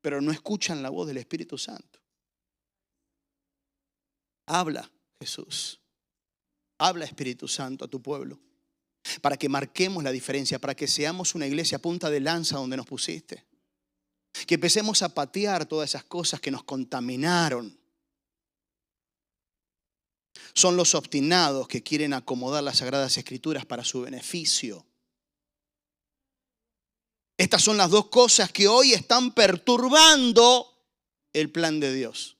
Pero no escuchan la voz del Espíritu Santo. Habla, Jesús. Habla, Espíritu Santo, a tu pueblo. Para que marquemos la diferencia, para que seamos una iglesia a punta de lanza donde nos pusiste. Que empecemos a patear todas esas cosas que nos contaminaron. Son los obstinados que quieren acomodar las Sagradas Escrituras para su beneficio. Estas son las dos cosas que hoy están perturbando el plan de Dios.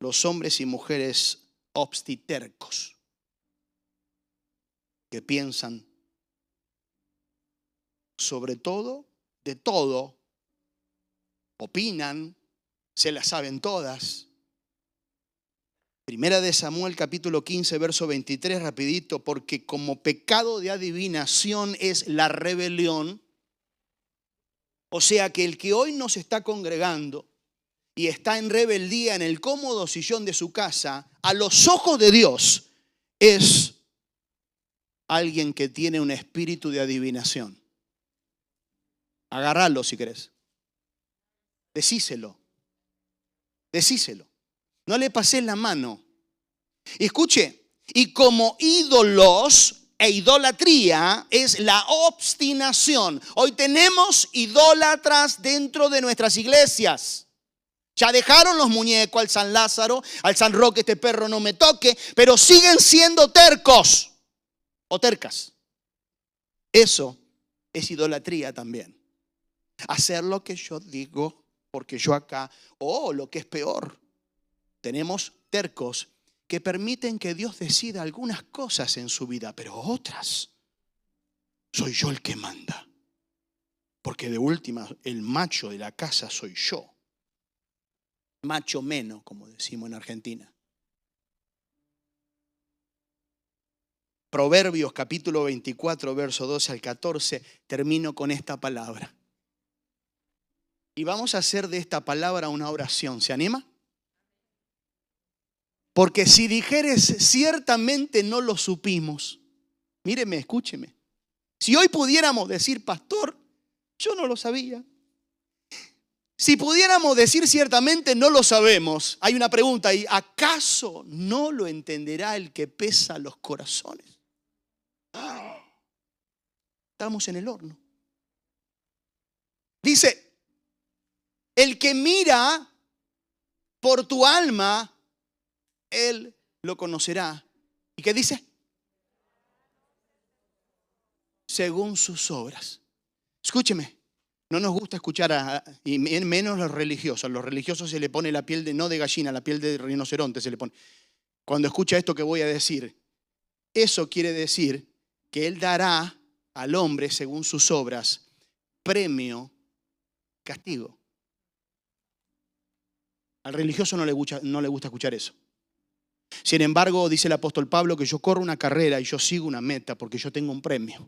Los hombres y mujeres obstitercos. Que piensan sobre todo, de todo, opinan, se las saben todas. Primera de Samuel capítulo 15 verso 23, rapidito, porque como pecado de adivinación es la rebelión, o sea que el que hoy nos está congregando y está en rebeldía en el cómodo sillón de su casa, a los ojos de Dios es alguien que tiene un espíritu de adivinación. Agárralo si querés. Decíselo. No le pases la mano. Y escuche, y como ídolos e idolatría es la obstinación. Hoy tenemos idólatras dentro de nuestras iglesias. Ya dejaron los muñecos al San Lázaro, al San Roque, este perro no me toque, pero siguen siendo tercos o tercas. Eso es idolatría también. Hacer lo que yo digo, porque yo acá, o lo que es peor, tenemos tercos que permiten que Dios decida algunas cosas en su vida, pero otras, soy yo el que manda. Porque de última, el macho de la casa soy yo. Macho menos, como decimos en Argentina. Proverbios capítulo 24, verso 12 al 14, termino con esta palabra. Y vamos a hacer de esta palabra una oración. ¿Se anima? Porque si dijeres, ciertamente no lo supimos. Míreme, escúcheme. Si hoy pudiéramos decir, pastor, yo no lo sabía. Si pudiéramos decir ciertamente no lo sabemos, hay una pregunta ahí. ¿Acaso no lo entenderá el que pesa los corazones? Estamos en el horno. Dice, el que mira por tu alma, él lo conocerá. ¿Y qué dice? Según sus obras. Escúcheme, no nos gusta escuchar, y menos los religiosos. A los religiosos se le pone la piel no de gallina, la piel de rinoceronte se le pone. Cuando escucha esto que voy a decir, eso quiere decir que Él dará al hombre, según sus obras, premio, castigo. Al religioso no le gusta escuchar eso. Sin embargo, dice el apóstol Pablo que yo corro una carrera y yo sigo una meta porque yo tengo un premio.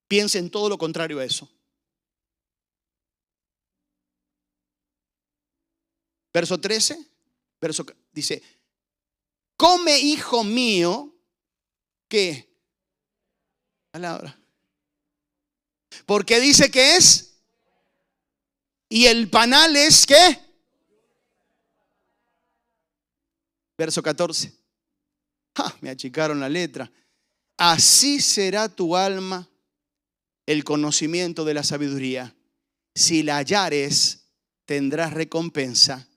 Piensa en todo lo contrario a eso. Verso 13, dice, come, hijo mío, ¿qué? Palabra. Porque dice que es, y el panal es, ¿qué? Verso 14. Me achicaron la letra. Así será tu alma el conocimiento de la sabiduría. Si la hallares, tendrás recompensa.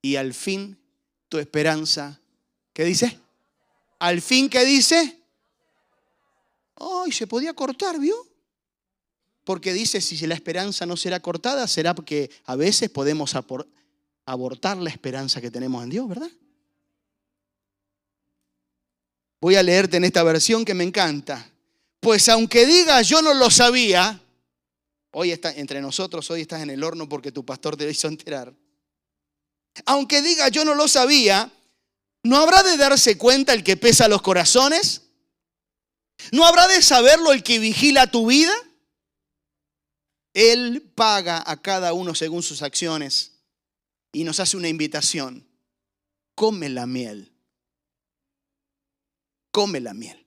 Y al fin, tu esperanza, ¿qué dice? Al fin, ¿qué dice? Ay, se podía cortar, ¿vio? Porque dice, si la esperanza no será cortada, será porque a veces podemos abortar la esperanza que tenemos en Dios, ¿verdad? Voy a leerte en esta versión que me encanta. Pues aunque digas yo no lo sabía, hoy está entre nosotros, hoy estás en el horno porque tu pastor te lo hizo enterar. Aunque digas yo no lo sabía, ¿no habrá de darse cuenta el que pesa los corazones? ¿No habrá de saberlo el que vigila tu vida? Él paga a cada uno según sus acciones y nos hace una invitación. Come la miel. Come la miel.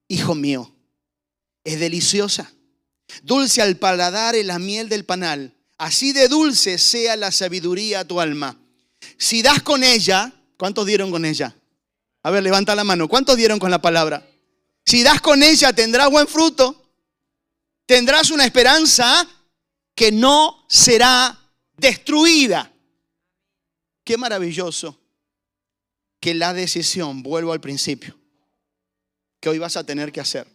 Hijo mío, es deliciosa. Dulce al paladar es la miel del panal. Así de dulce sea la sabiduría a tu alma. Si das con ella, ¿cuántos dieron con ella? A ver, levanta la mano. ¿Cuántos dieron con la palabra? Si das con ella, tendrás buen fruto. Tendrás una esperanza que no será destruida. Qué maravilloso que la decisión, vuelvo al principio, que hoy vas a tener que hacer.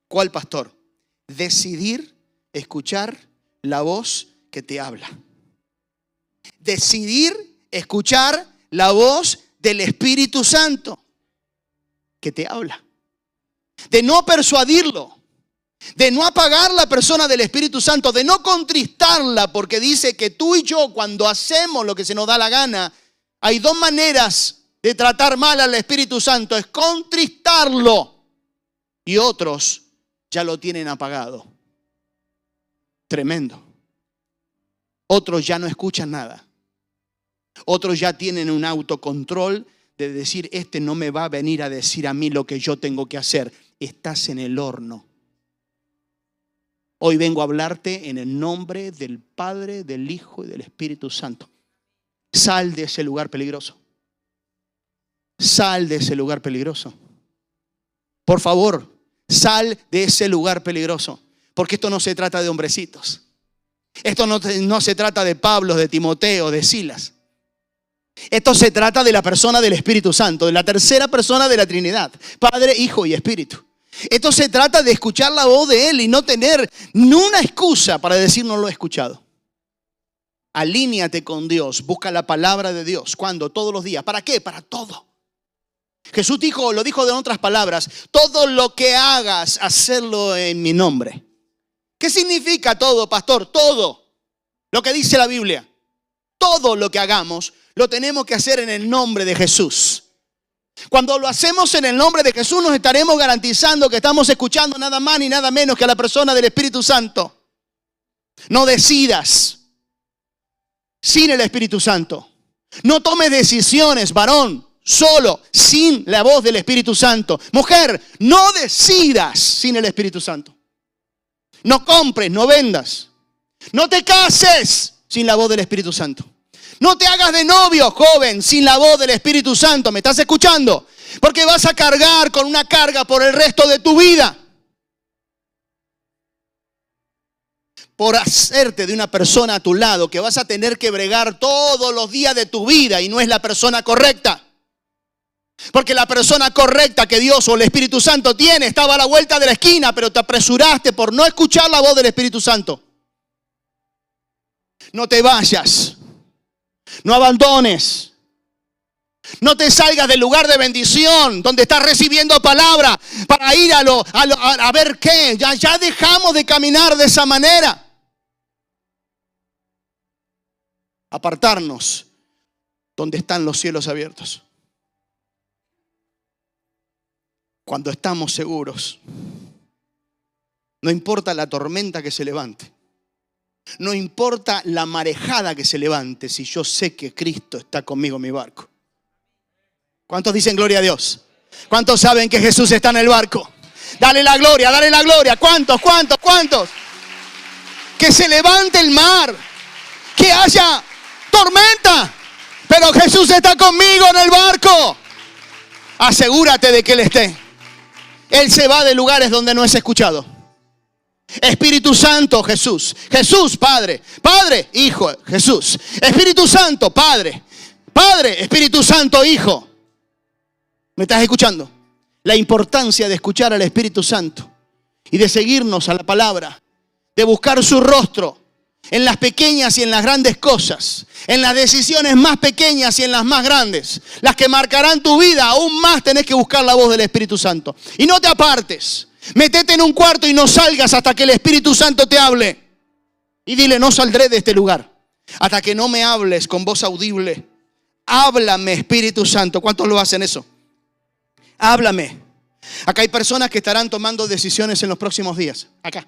¿Cuál, pastor? Decidir escuchar la voz que te habla. Decidir escuchar la voz del Espíritu Santo que te habla. De no persuadirlo. De no apagar la persona del Espíritu Santo. De no contristarla, porque dice que tú y yo, cuando hacemos lo que se nos da la gana, hay dos maneras de tratar mal al Espíritu Santo. Es contristarlo. Y otros ya lo tienen apagado. Tremendo. Otros ya no escuchan nada. Otros ya tienen un autocontrol de decir, este no me va a venir a decir a mí lo que yo tengo que hacer. Estás en el horno. Hoy vengo a hablarte en el nombre del Padre, del Hijo y del Espíritu Santo. Sal de ese lugar peligroso. Sal de ese lugar peligroso. Por favor, sal de ese lugar peligroso. Porque esto no se trata de hombrecitos. Esto no se trata de Pablo, de Timoteo, de Silas. Esto se trata de la persona del Espíritu Santo, de la tercera persona de la Trinidad, Padre, Hijo y Espíritu. Esto se trata de escuchar la voz de Él y no tener ni una excusa para decir no lo he escuchado. Alíñate con Dios, busca la palabra de Dios. ¿Cuándo? Todos los días. ¿Para qué? Para todo. Jesús lo dijo de otras palabras, todo lo que hagas, hacerlo en mi nombre. ¿Qué significa todo, pastor? Todo lo que dice la Biblia. Todo lo que hagamos lo tenemos que hacer en el nombre de Jesús. Cuando lo hacemos en el nombre de Jesús, nos estaremos garantizando que estamos escuchando nada más ni nada menos que a la persona del Espíritu Santo. No decidas sin el Espíritu Santo. No tomes decisiones, varón, solo, sin la voz del Espíritu Santo. Mujer, no decidas sin el Espíritu Santo. No compres, no vendas. No te cases sin la voz del Espíritu Santo. No te hagas de novio, joven, sin la voz del Espíritu Santo. ¿Me estás escuchando? Porque vas a cargar con una carga por el resto de tu vida. Por hacerte de una persona a tu lado que vas a tener que bregar todos los días de tu vida y no es la persona correcta. Porque la persona correcta que Dios o el Espíritu Santo tiene estaba a la vuelta de la esquina, pero te apresuraste por no escuchar la voz del Espíritu Santo. No te vayas. No abandones. No te salgas del lugar de bendición donde estás recibiendo palabra para ir a ver qué. Ya dejamos de caminar de esa manera. Apartarnos donde están los cielos abiertos. Cuando estamos seguros. No importa la tormenta que se levante. No importa la marejada que se levante, si yo sé que Cristo está conmigo en mi barco. ¿Cuántos dicen gloria a Dios? ¿Cuántos saben que Jesús está en el barco? Dale la gloria, dale la gloria. ¿Cuántos? Que se levante el mar, que haya tormenta, pero Jesús está conmigo en el barco. Asegúrate de que Él esté. Él se va de lugares donde no es escuchado. Espíritu Santo, Jesús. Jesús, Padre. Padre, Hijo, Jesús. Espíritu Santo, Padre. Padre, Espíritu Santo, Hijo. ¿Me estás escuchando? La importancia de escuchar al Espíritu Santo y de seguirnos a la palabra, de buscar su rostro en las pequeñas y en las grandes cosas, en las decisiones más pequeñas y en las más grandes, las que marcarán tu vida. Aún más tenés que buscar la voz del Espíritu Santo. Y no te apartes. Métete en un cuarto y no salgas hasta que el Espíritu Santo te hable. Y dile, no saldré de este lugar hasta que no me hables con voz audible. Háblame, Espíritu Santo. ¿Cuántos lo hacen eso? Háblame. Acá hay personas que estarán tomando decisiones en los próximos días. Acá.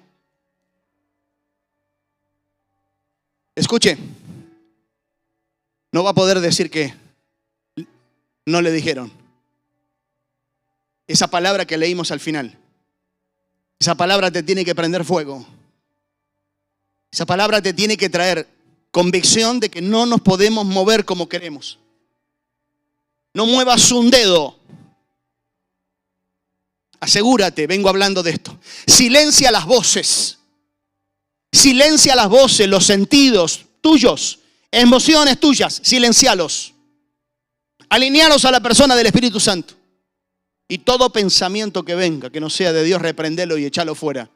Escuche. No va a poder decir que no le dijeron. Esa palabra que leímos al final. Esa palabra te tiene que prender fuego. Esa palabra te tiene que traer convicción de que no nos podemos mover como queremos. No muevas un dedo. Asegúrate, vengo hablando de esto. Silencia las voces. Silencia las voces, los sentidos tuyos, emociones tuyas. Silencialos. Alinealos a la persona del Espíritu Santo. Y todo pensamiento que venga, que no sea de Dios, reprendelo y échalo fuera.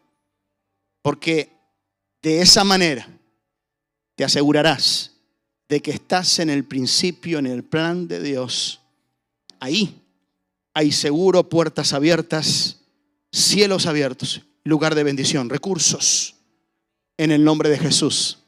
Porque de esa manera te asegurarás de que estás en el principio, en el plan de Dios. Ahí hay seguro puertas abiertas, cielos abiertos, lugar de bendición, recursos en el nombre de Jesús.